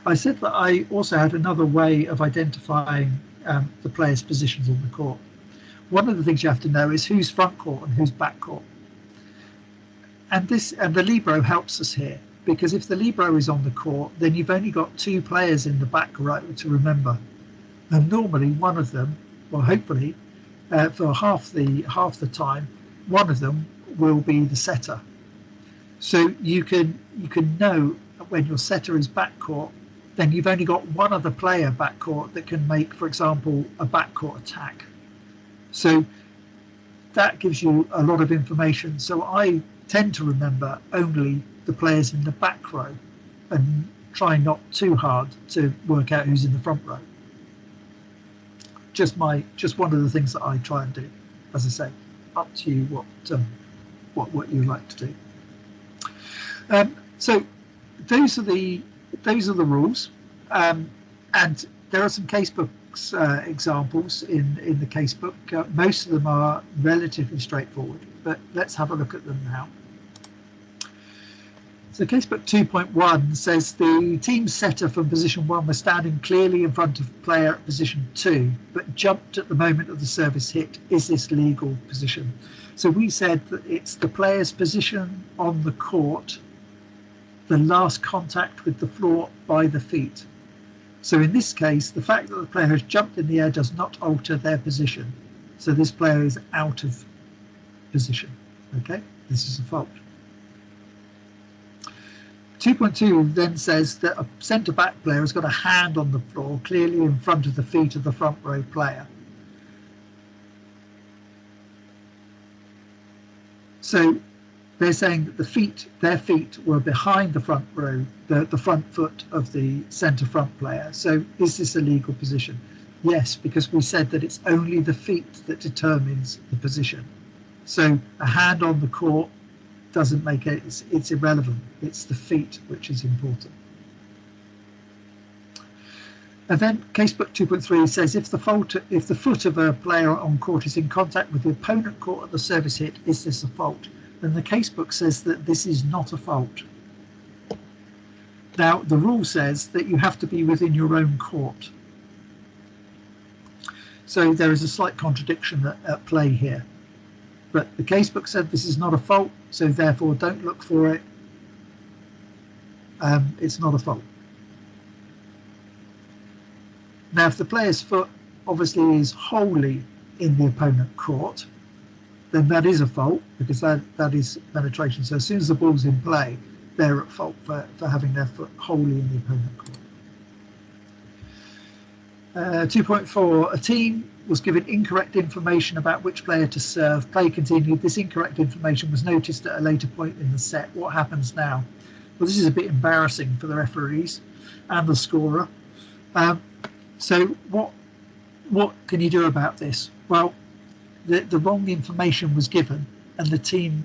I said that I also had another way of identifying the players' positions on the court. One of the things you have to know is who's front court and who's back court. And the libero helps us here, because if the libero is on the court, then you've only got 2 players in the back row to remember. And normally one of them, well, hopefully, for half the time, one of them will be the setter. So you can know when your setter is back court, then you've only got one other player back court that can make, for example, a back court attack. So that gives you a lot of information. So I tend to remember only the players in the back row and try not too hard to work out who's in the front row. Just one of the things that I try and do. As I say, up to you what you like to do. So those are the rules, and there are some casebooks examples in the casebook. Most of them are relatively straightforward, but let's have a look at them now. So Casebook 2.1 says the team setter from position 1 was standing clearly in front of the player at position 2, but jumped at the moment of the service hit. Is this legal position? So we said that it's the player's position on the court, the last contact with the floor by the feet. So in this case, the fact that the player has jumped in the air does not alter their position. So this player is out of position. Okay, this is a fault. 2.2 then says that a centre-back player has got a hand on the floor clearly in front of the feet of the front row player. So they're saying that their feet were behind the front row, the front foot of the centre front player. So is this a legal position? Yes, because we said that it's only the feet that determines the position. So a hand on the court doesn't make it, it's irrelevant. It's the feet which is important. And then Casebook 2.3 says if the foot of a player on court is in contact with the opponent court at the service hit, is this a fault? And the Casebook says that this is not a fault. Now the rule says that you have to be within your own court. So there is a slight contradiction at play here. But the Casebook said this is not a fault, so therefore don't look for it. It's not a fault. Now, if the player's foot obviously is wholly in the opponent court, then that is a fault, because that is penetration. So as soon as the ball's in play, they're at fault for having their foot wholly in the opponent court. 2.4, a team was given incorrect information about which player to serve. Play continued. This incorrect information was noticed at a later point in the set. What happens now? Well, this is a bit embarrassing for the referees and the scorer. So what can you do about this? Well, the wrong information was given, and the team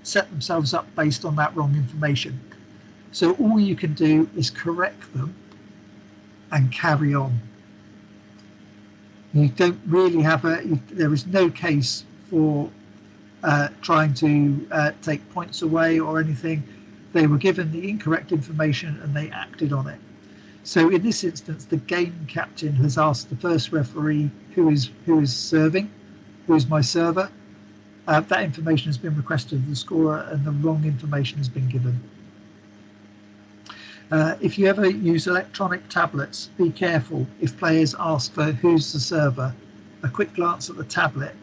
set themselves up based on that wrong information. So all you can do is correct them and carry on. You don't really have there is no case for trying to take points away or anything. They were given the incorrect information and they acted on it. So in this instance, the game captain has asked the first referee who is serving, who is my server. That information has been requested of the scorer and the wrong information has been given. If you ever use electronic tablets, be careful if players ask for who's the server. A quick glance at the tablet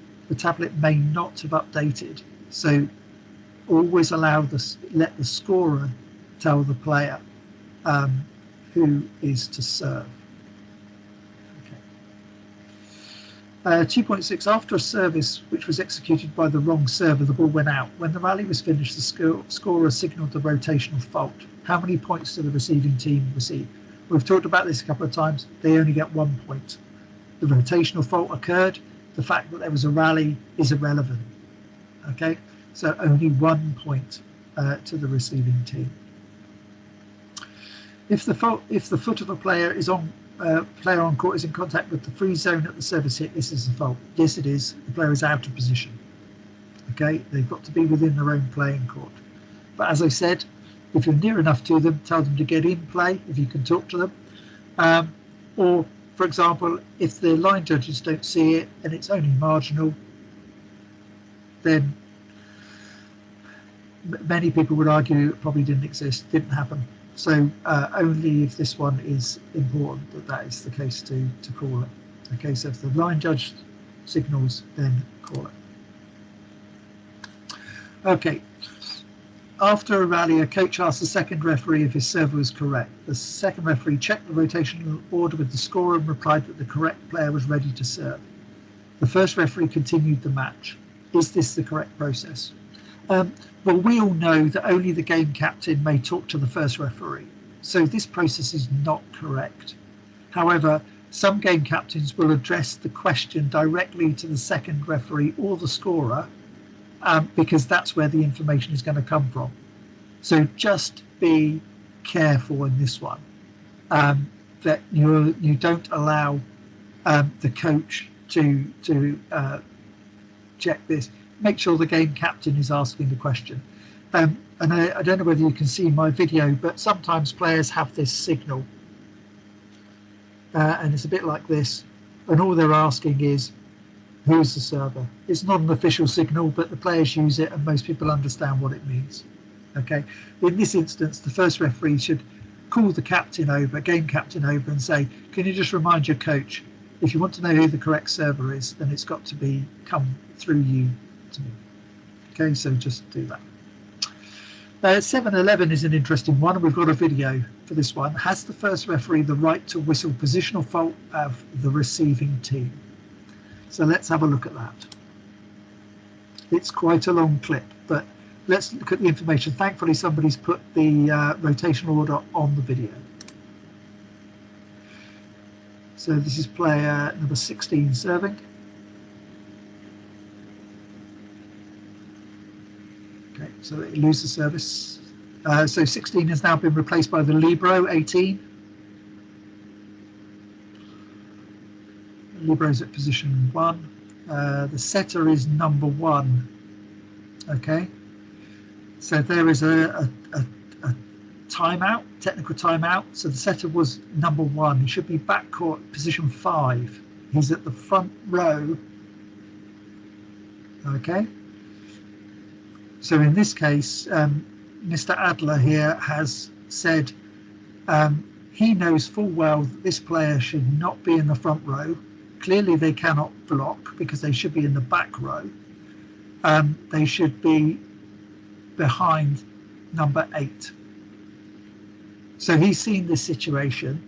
may not have updated. So always let the scorer tell the player who is to serve. Okay. 2.6, after a service which was executed by the wrong server, the ball went out. When the rally was finished, the scorer signalled the rotational fault. How many points do the receiving team receive? We've talked about this a couple of times. They only get 1 point. The rotational fault occurred. The fact that there was a rally is irrelevant. Okay, so only 1 point to the receiving team. If the foot of a player is on court is in contact with the free zone at the service hit, this is a fault. Yes, it is. The player is out of position. Okay, they've got to be within their own playing court. But as I said, if you're near enough to them, tell them to get in play if you can talk to them. Or, for example, if the line judges don't see it and it's only marginal, then many people would argue it probably didn't exist, didn't happen. So only if this one is important that is the case to call it. Okay, so if the line judge signals, then call it. Okay. After a rally, a coach asked the second referee if his server was correct. The second referee checked the rotational order with the scorer and replied that the correct player was ready to serve. The first referee continued the match. Is this the correct process? Well, we all know that only the game captain may talk to the first referee, so this process is not correct. However, some game captains will address the question directly to the second referee or the scorer, because that's where the information is going to come from. So just be careful in this one, that you don't allow the coach to check this. Make sure the game captain is asking the question. And I don't know whether you can see my video, but sometimes players have this signal, and it's a bit like this, and all they're asking is, who's the server? It's not an official signal, but the players use it and most people understand what it means. Okay. In this instance, the first referee should call the captain over, game captain over, and say, can you just remind your coach, if you want to know who the correct server is, then it's got to come through you to me. Okay, so just do that. 7.11 is an interesting one, and we've got a video for this one. Has the first referee the right to whistle positional fault of the receiving team? So let's have a look at that. It's quite a long clip, but let's look at the information. Thankfully, somebody's put the rotational order on the video. So this is player number 16 serving. Okay, so they lose the service. So 16 has now been replaced by the libero, 18. Libero's at position 1. The setter is number 1. Okay, so there is a timeout, technical timeout. So the setter was number 1. He should be backcourt position 5. He's at the front row. Okay, so in this case, Mr. Adler here has said he knows full well that this player should not be in the front row. Clearly they cannot block because they should be in the back row. They should be behind number 8. So he's seen this situation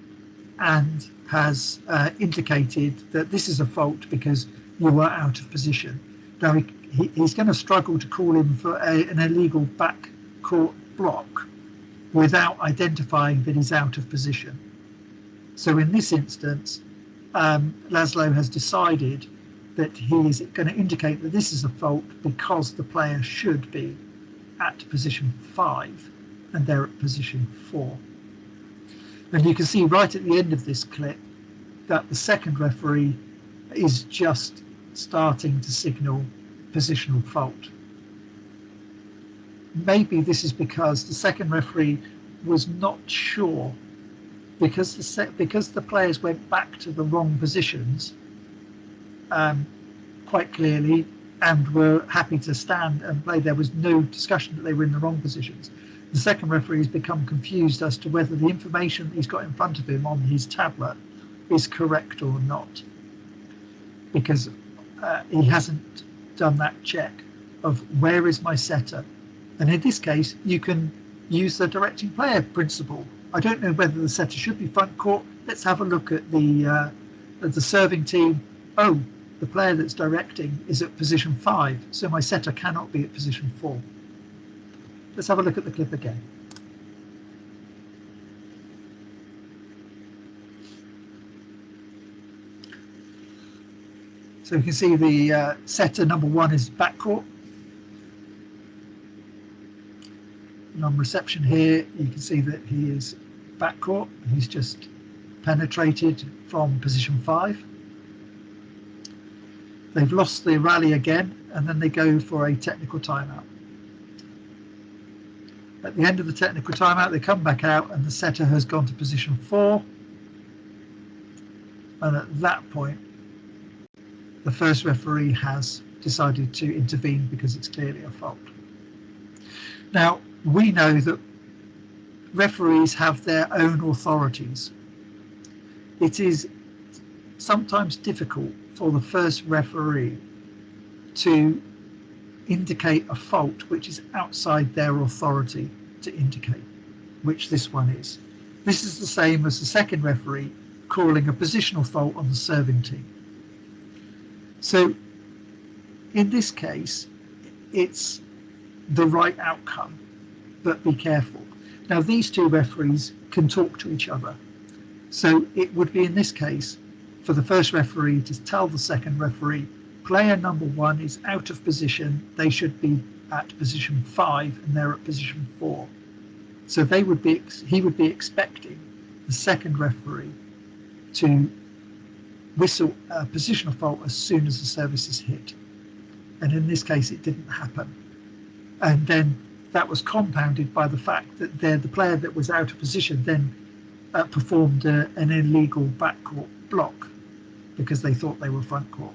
and has indicated that this is a fault because you were out of position. Now he's going to struggle to call in for an illegal backcourt block without identifying that he's out of position. So in this instance, Laszlo has decided that he is going to indicate that this is a fault because the player should be at position 5 and they're at position 4. And you can see right at the end of this clip that the second referee is just starting to signal positional fault. Maybe this is because the second referee was not sure because the players went back to the wrong positions quite clearly and were happy to stand and play. There was no discussion that they were in the wrong positions. The second referee has become confused as to whether the information he's got in front of him on his tablet is correct or not, because he hasn't done that check of where is my setter. And in this case, you can use the directing player principle. I don't know whether the setter should be front court. Let's have a look at the serving team. Oh, the player that's directing is at position 5, so my setter cannot be at position 4. Let's have a look at the clip again. So you can see the setter number 1 is backcourt. On reception here, you can see that he is backcourt. He's just penetrated from position 5. They've lost the rally again, and then they go for a technical timeout. At the end of the technical timeout, they come back out, and the setter has gone to position 4. And at that point, the first referee has decided to intervene because it's clearly a fault. Now, we know that referees have their own authorities. It is sometimes difficult for the first referee to indicate a fault which is outside their authority to indicate, which this one is. This is the same as the second referee calling a positional fault on the serving team. So in this case, it's the right outcome, but be careful. Now, these two referees can talk to each other. So it would be in this case for the first referee to tell the second referee, player number 1 is out of position. They should be at position 5 and they're at position 4. So he would be expecting the second referee to whistle a positional fault as soon as the service is hit. And in this case, it didn't happen. And then that was compounded by the fact that the player that was out of position then performed an illegal backcourt block because they thought they were front court.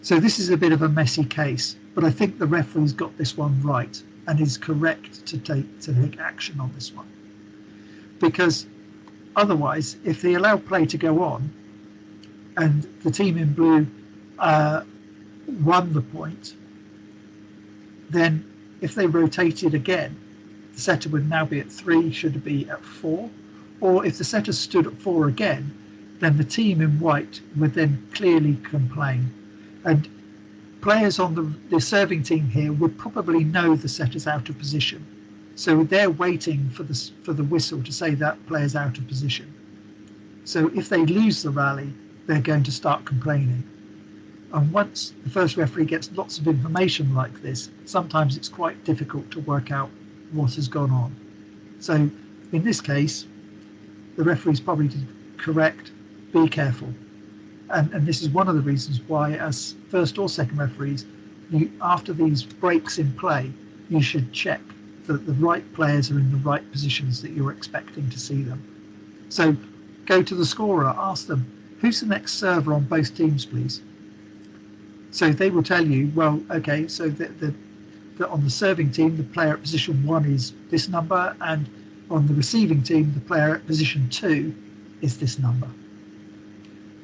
So this is a bit of a messy case, but I think the referee's got this one right and is correct to take action on this one. Because otherwise, if they allow play to go on and the team in blue won the point, then if they rotated again, the setter would now be at 3, should be at 4. Or if the setter stood at 4 again, then the team in white would then clearly complain. And players on the serving team here would probably know the setter's out of position. So they're waiting for the whistle to say that player's out of position. So if they lose the rally, they're going to start complaining. And once the first referee gets lots of information like this, sometimes it's quite difficult to work out what has gone on. So in this case, the referee's probably correct, be careful. And this is one of the reasons why, as first or second referees, after these breaks in play, you should check that the right players are in the right positions that you're expecting to see them. So go to the scorer, ask them, who's the next server on both teams, please? So they will tell you, well, okay, so that on the serving team, the player at position 1 is this number, and on the receiving team, the player at position 2 is this number.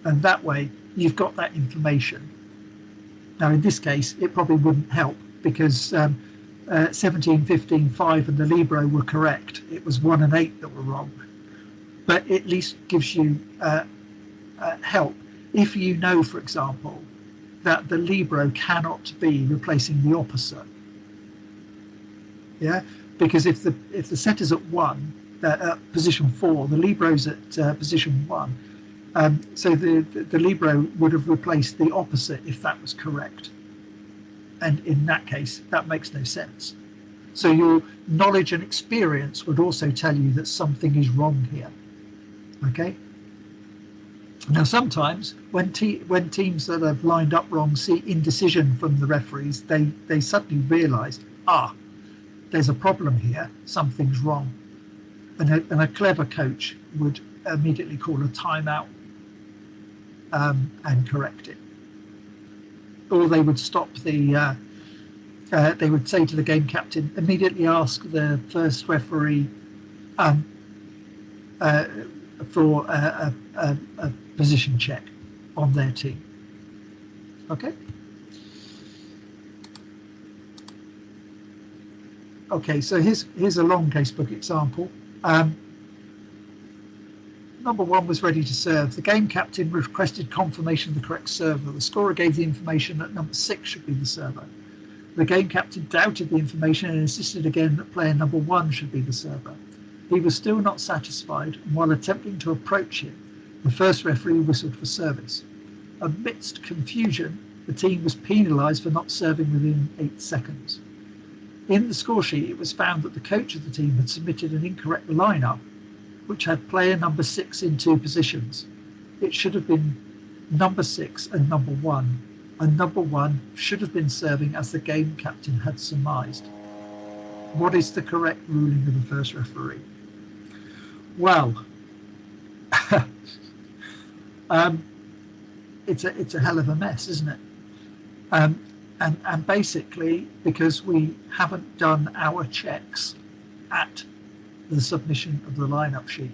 And that way, you've got that information. Now, in this case, it probably wouldn't help because 17, 15, 5 and the libero were correct. It was 1 and 8 that were wrong. But it at least gives you help. If you know, for example, that the libero cannot be replacing the opposite. Yeah, because if the setter's at 1, position 4, the libero's at position 1. So the libero would have replaced the opposite if that was correct. And in that case, that makes no sense. So your knowledge and experience would also tell you that something is wrong here. Okay. Now, sometimes when teams that have lined up wrong see indecision from the referees, they suddenly realise, there's a problem here, something's wrong. And a clever coach would immediately call a timeout and correct it. Or they would stop they would say to the game captain, immediately ask the first referee for a position check on their team. Okay. Okay, so here's a long casebook example. Number 1 was ready to serve. The game captain requested confirmation of the correct server. The scorer gave the information that number 6 should be the server. The game captain doubted the information and insisted again that player number 1 should be the server. He was still not satisfied, and while attempting to approach him, the first referee whistled for service. Amidst confusion, the team was penalised for not serving within 8 seconds. In the score sheet, it was found that the coach of the team had submitted an incorrect lineup, which had player number 6 in 2 positions. It should have been number 6 and number 1, and number 1 should have been serving as the game captain had surmised. What is the correct ruling of the first referee? Well, it's a hell of a mess, isn't it? And basically, because we haven't done our checks at the submission of the lineup sheet.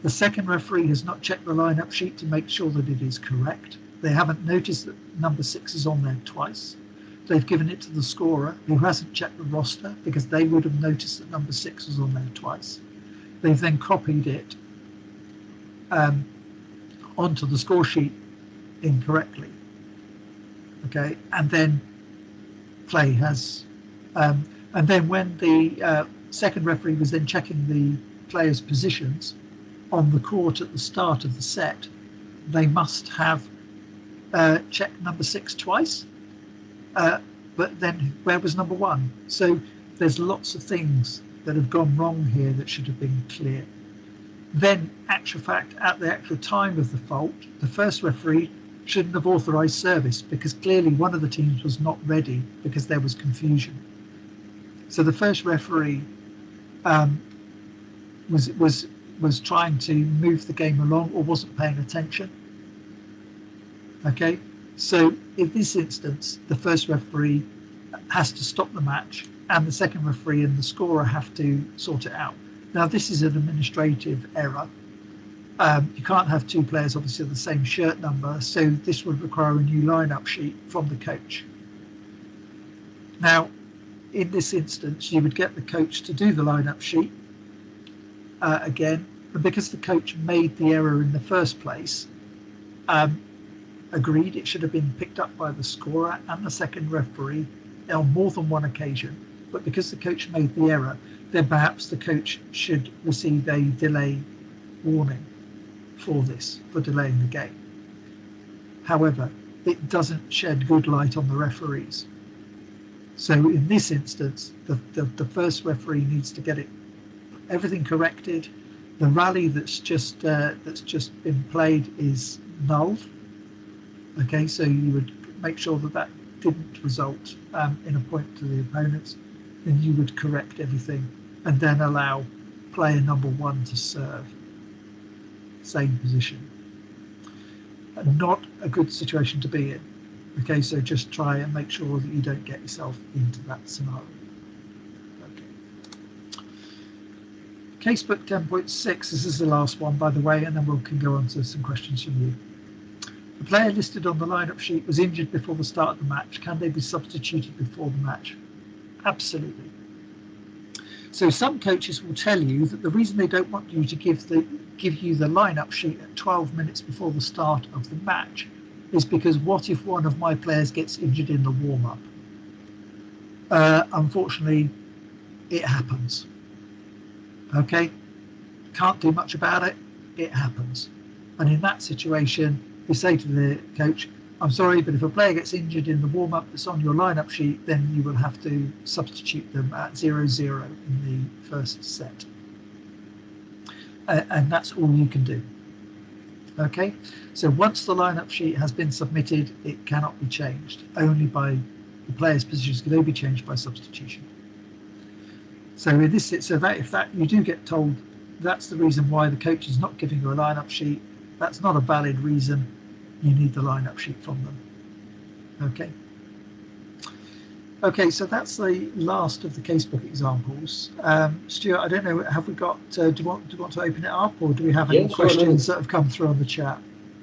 The second referee has not checked the lineup sheet to make sure that it is correct. They haven't noticed that number 6 is on there twice. They've given it to the scorer, who hasn't checked the roster because they would have noticed that number 6 was on there twice. They've then copied it onto the score sheet incorrectly. Okay, and then play has, and then when the second referee was then checking the players' positions on the court at the start of the set, they must have checked number 6 twice. But then where was number 1? So there's lots of things that have gone wrong here that should have been clear. Then, actual fact, at the actual time of the fault, the first referee shouldn't have authorised service because clearly one of the teams was not ready because there was confusion. So the first referee was trying to move the game along or wasn't paying attention. Okay, so in this instance, the first referee has to stop the match, and the second referee and the scorer have to sort it out. Now, this is an administrative error. You can't have 2 players obviously of the same shirt number, so this would require a new lineup sheet from the coach. Now, in this instance, you would get the coach to do the lineup sheet again, and because the coach made the error in the first place, agreed it should have been picked up by the scorer and the second referee on more than one occasion, but because the coach made the error, then perhaps the coach should receive a delay warning for this, for delaying the game. However, it doesn't shed good light on the referees. So in this instance, the first referee needs to get everything corrected. The rally that's just been played is null. Okay, so you would make sure that didn't result in a point to the opponents. Then you would correct everything and then allow player number 1 to serve. Same position. Not a good situation to be in. Okay, so just try and make sure that you don't get yourself into that scenario. Okay. Casebook 10.6, this is the last one, by the way, and then we can go on to some questions from you. The player listed on the lineup sheet was injured before the start of the match. Can they be substituted before the match? Absolutely. So some coaches will tell you that the reason they don't want you to give you the lineup sheet at 12 minutes before the start of the match is because what if one of my players gets injured in the warm-up? Unfortunately, it happens. Okay, can't do much about it. It happens. And in that situation, you say to the coach, I'm sorry, but if a player gets injured in the warm-up that's on your lineup sheet, then you will have to substitute them at 0-0 in the first set. And that's all you can do. Okay, so once the lineup sheet has been submitted, it cannot be changed. Only by the players' positions can they be changed by substitution. So in this, so that if that you do get told that's the reason why the coach is not giving you a lineup sheet, that's not a valid reason. You need the lineup sheet from them. Okay. Okay, so that's the last of the casebook examples. Stuart, I don't know, have we got, do you want to open it up, or do we have any questions that have come through on the chat?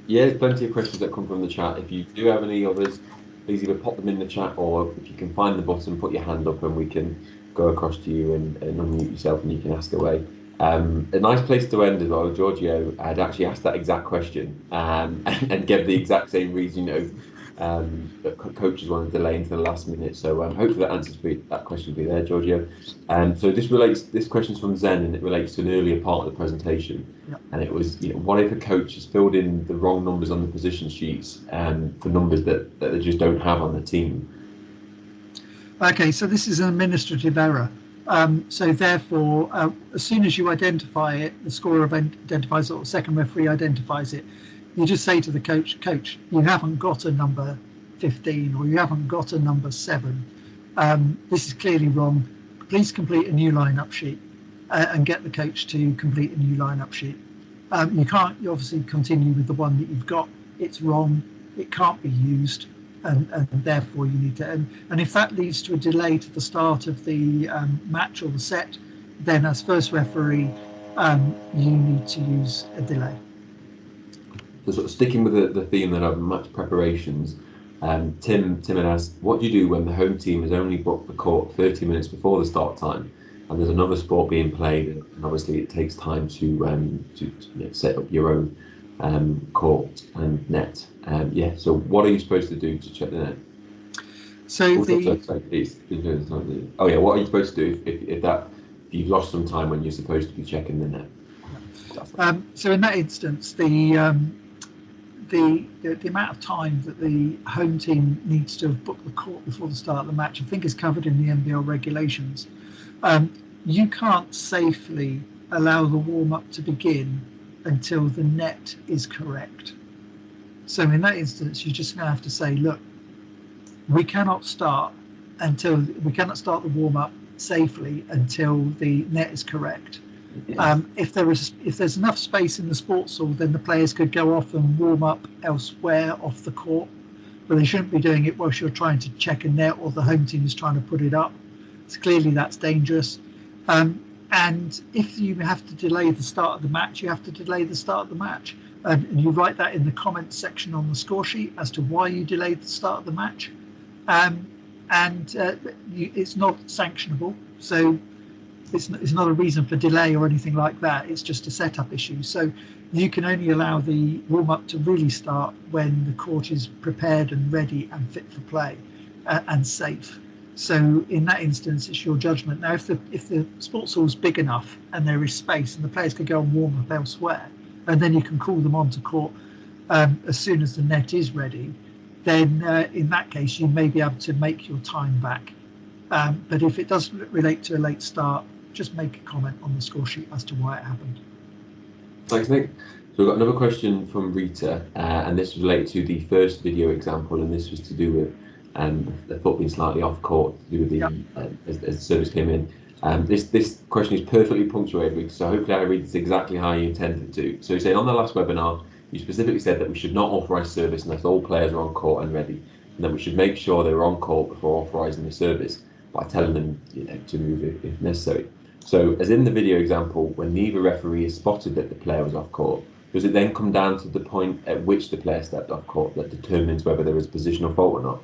Yeah, there's plenty of questions that come from the chat. If you do have any others, please either pop them in the chat, or if you can find the button, put your hand up and we can go across to you and unmute yourself and you can ask away. A nice place to end as well, Giorgio had actually asked that exact question and gave the exact same reason, that coaches want to delay into the last minute. So hopefully that answers that question for you there, Giorgio. So this question's from Zen, and it relates to an earlier part of the presentation. Yep. And it was, what if a coach has filled in the wrong numbers on the position sheets for numbers that they just don't have on the team? Okay, so this is an administrative error. So therefore, as soon as you identify it, the scorer identifies it, or the second referee identifies it, you just say to the coach, you haven't got a number 15 or you haven't got a number 7. This is clearly wrong. Please complete a new lineup sheet and get the coach to complete a new lineup sheet. You obviously continue with the one that you've got. It's wrong. It can't be used. And therefore you need to, and if that leads to a delay to the start of the match or the set, then as first referee, you need to use a delay. So sort of sticking with the theme that of match preparations, Tim had asked, what do you do when the home team has only booked the court 30 minutes before the start time, and there's another sport being played, and obviously it takes time to set up your own court and net. So what are you supposed to do to check the net? So what are you supposed to do if you've lost some time when you're supposed to be checking the net? So in that instance, the amount of time that the home team needs to have booked the court before the start of the match, I think, is covered in the NBL regulations. You can't safely allow the warm-up to begin until the net is correct. So in that instance, you're just going to have to say, look, we cannot start the warm-up safely until the net is correct. If there's enough space in the sports hall, then the players could go off and warm up elsewhere off the court, but they shouldn't be doing it whilst you're trying to check a net or the home team is trying to put it up. So clearly that's dangerous. And if you have to delay the start of the match, you have to delay the start of the match. And you write that in the comments section on the score sheet as to why you delayed the start of the match. It's not sanctionable. So it's not a reason for delay or anything like that. It's just a setup issue. So you can only allow the warm-up to really start when the court is prepared and ready and fit for play and safe. So in that instance, it's your judgment. Now, if the sports hall's big enough and there is space and the players can go and warm up elsewhere, and then you can call them onto court as soon as the net is ready, then in that case, you may be able to make your time back. But if it does relate to a late start, just make a comment on the score sheet as to why it happened. Thanks, Nick. So we've got another question from Rita, and this was related to the first video example, and this was to do with the foot being slightly off court, to do with the as the service came in. This question is perfectly punctuated, so hopefully I read this exactly how you intended to. So you said on the last webinar, you specifically said that we should not authorise service unless all players are on court and ready, and that we should make sure they were on court before authorising the service by telling them, to move if necessary. So, as in the video example, when neither referee is spotted that the player was off court, does it then come down to the point at which the player stepped off court that determines whether there is a positional fault or not?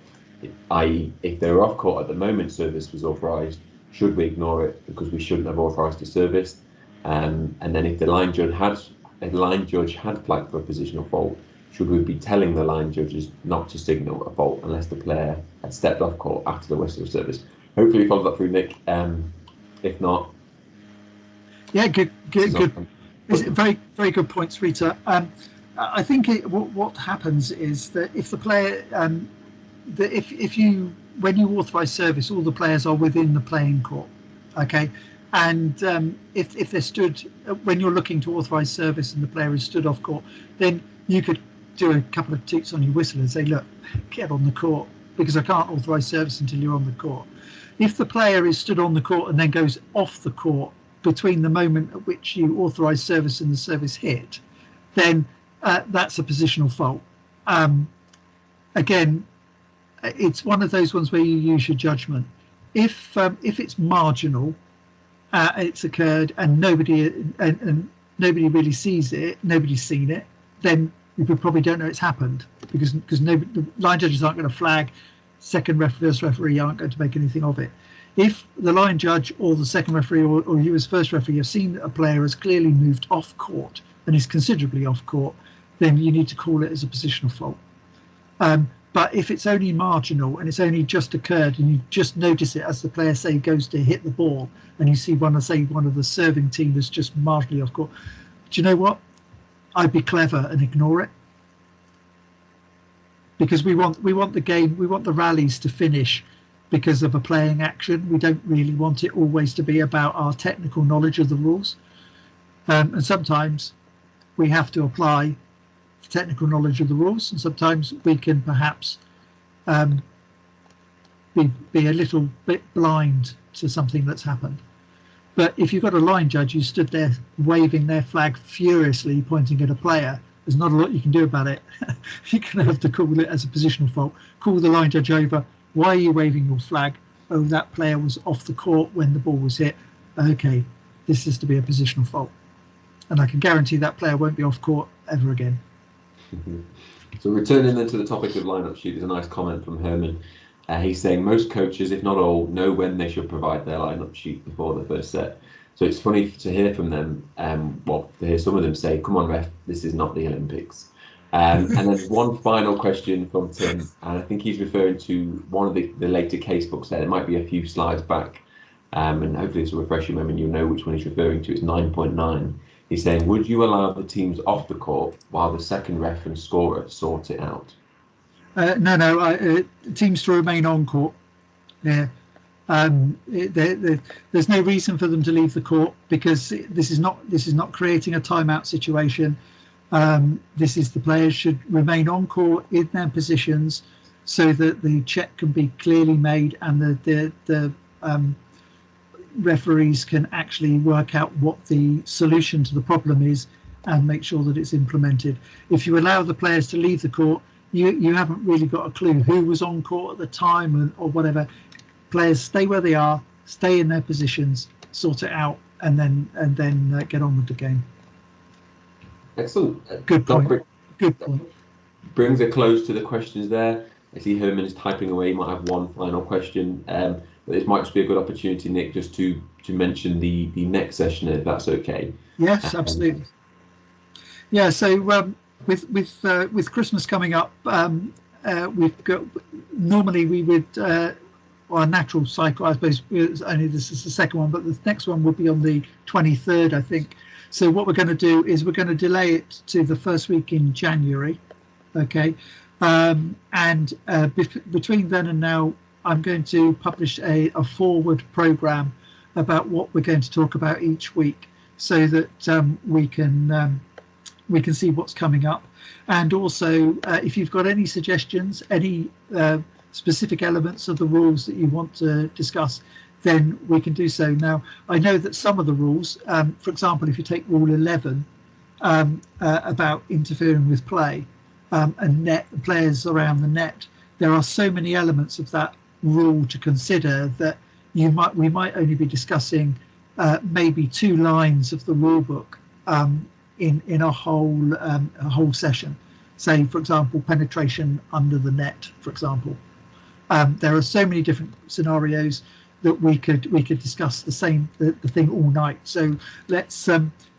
I.e., if they were off court at the moment service was authorised, should we ignore it because we shouldn't have authorised the service? And then if the line judge had flagged for a positional fault, should we be telling the line judges not to signal a fault unless the player had stepped off court after the whistle of service? Hopefully you followed that through, Nick. If not, yeah, good. Very, very good points, Rita. I think what happens is that if the player, when you authorise service, all the players are within the playing court, okay. And if they're stood, when you're looking to authorise service and the player is stood off court, then you could do a couple of toots on your whistle and say, look, get on the court, because I can't authorise service until you're on the court. If the player is stood on the court and then goes off the court between the moment at which you authorise service and the service hit, then that's a positional fault. Again, it's one of those ones where you use your judgment. If it's marginal, it's occurred and nobody really sees it, nobody's seen it, then you probably don't know it's happened, because the line judges aren't going to flag, second referee, first referee aren't going to make anything of it. If the line judge or the second referee or you as first referee have seen that a player has clearly moved off court and is considerably off court, then you need to call it as a positional fault. But if it's only marginal and it's only just occurred and you just notice it as the player, say, goes to hit the ball and you see one of the serving team is just marginally off court, do you know what? I'd be clever and ignore it, because we want the game, we want the rallies to finish because of a playing action. We don't really want it always to be about our technical knowledge of the rules, and sometimes we have to apply technical knowledge of the rules, and sometimes we can perhaps be a little bit blind to something that's happened. But if you've got a line judge who stood there waving their flag furiously, pointing at a player, there's not a lot you can do about it. You're going to have to call it as a positional fault. Call the line judge over. Why are you waving your flag? Oh, that player was off the court when the ball was hit. Okay, this is to be a positional fault. And I can guarantee that player won't be off court ever again. So returning then to the topic of lineup sheet, there's a nice comment from Herman. He's saying most coaches, if not all, know when they should provide their lineup sheet before the first set. So it's funny to hear from them, to hear some of them say, come on, ref, this is not the Olympics. And then one final question from Tim, and I think he's referring to one of the later casebooks there. It might be a few slides back, and hopefully this will refresh your memory and you'll know which one he's referring to. It's 9.9. He's saying, would you allow the teams off the court while the second ref and scorer sort it out? No, teams to remain on court. Yeah. There's no reason for them to leave the court, because this is not creating a timeout situation. This is, the players should remain on court in their positions so that the check can be clearly made and the referees can actually work out what the solution to the problem is and make sure that it's implemented. If you allow the players to leave the court, you haven't really got a clue who was on court at the time or whatever. Players stay where they are, stay in their positions, sort it out, and then get on with the game. Excellent. Good point. Good point. Brings a close to the questions there. I see Herman is typing away. He might have one final question, but this might just be a good opportunity, Nick, just to mention the next session, if that's okay. Yes, absolutely. Yeah, so with Christmas coming up, we've got, normally we would, our natural cycle, I suppose, only this is the second one, but the next one will be on the 23rd, I think. So what we're going to do is we're going to delay it to the first week in January, okay? Between then and now, I'm going to publish a forward program about what we're going to talk about each week, so that we can see what's coming up. And also, if you've got any suggestions, any specific elements of the rules that you want to discuss, then we can do so. Now, I know that some of the rules, for example, if you take Rule 11 about interfering with play and players around the net, there are so many elements of that rule to consider that we might only be discussing maybe 2 lines of the rule book in a whole session. Say, for example, penetration under the net, for example. There are so many different scenarios that we could discuss the thing all night. So let's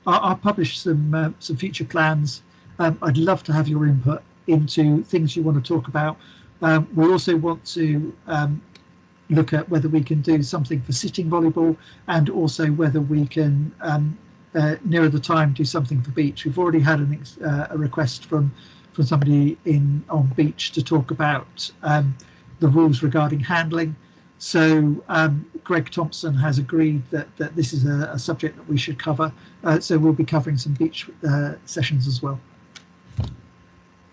I'll publish some future plans. I'd love to have your input into things you want to talk about. We also want to look at whether we can do something for sitting volleyball, and also whether we can nearer the time do something for beach. We've already had a request from somebody on beach to talk about the rules regarding handling. So Greg Thompson has agreed that this is a subject that we should cover. So we'll be covering some beach sessions as well.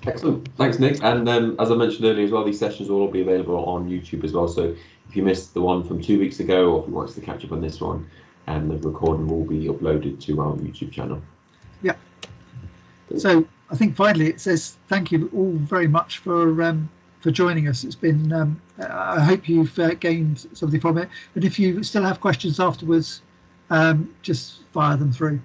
Excellent. Thanks, Nick. And as I mentioned earlier as well, these sessions will all be available on YouTube as well. So if you missed the one from 2 weeks ago, or if you wanted to catch up on this one, the recording will be uploaded to our YouTube channel. Yeah. So I think finally it says thank you all very much for joining us. It's been I hope you've gained something from it, and if you still have questions afterwards, just fire them through.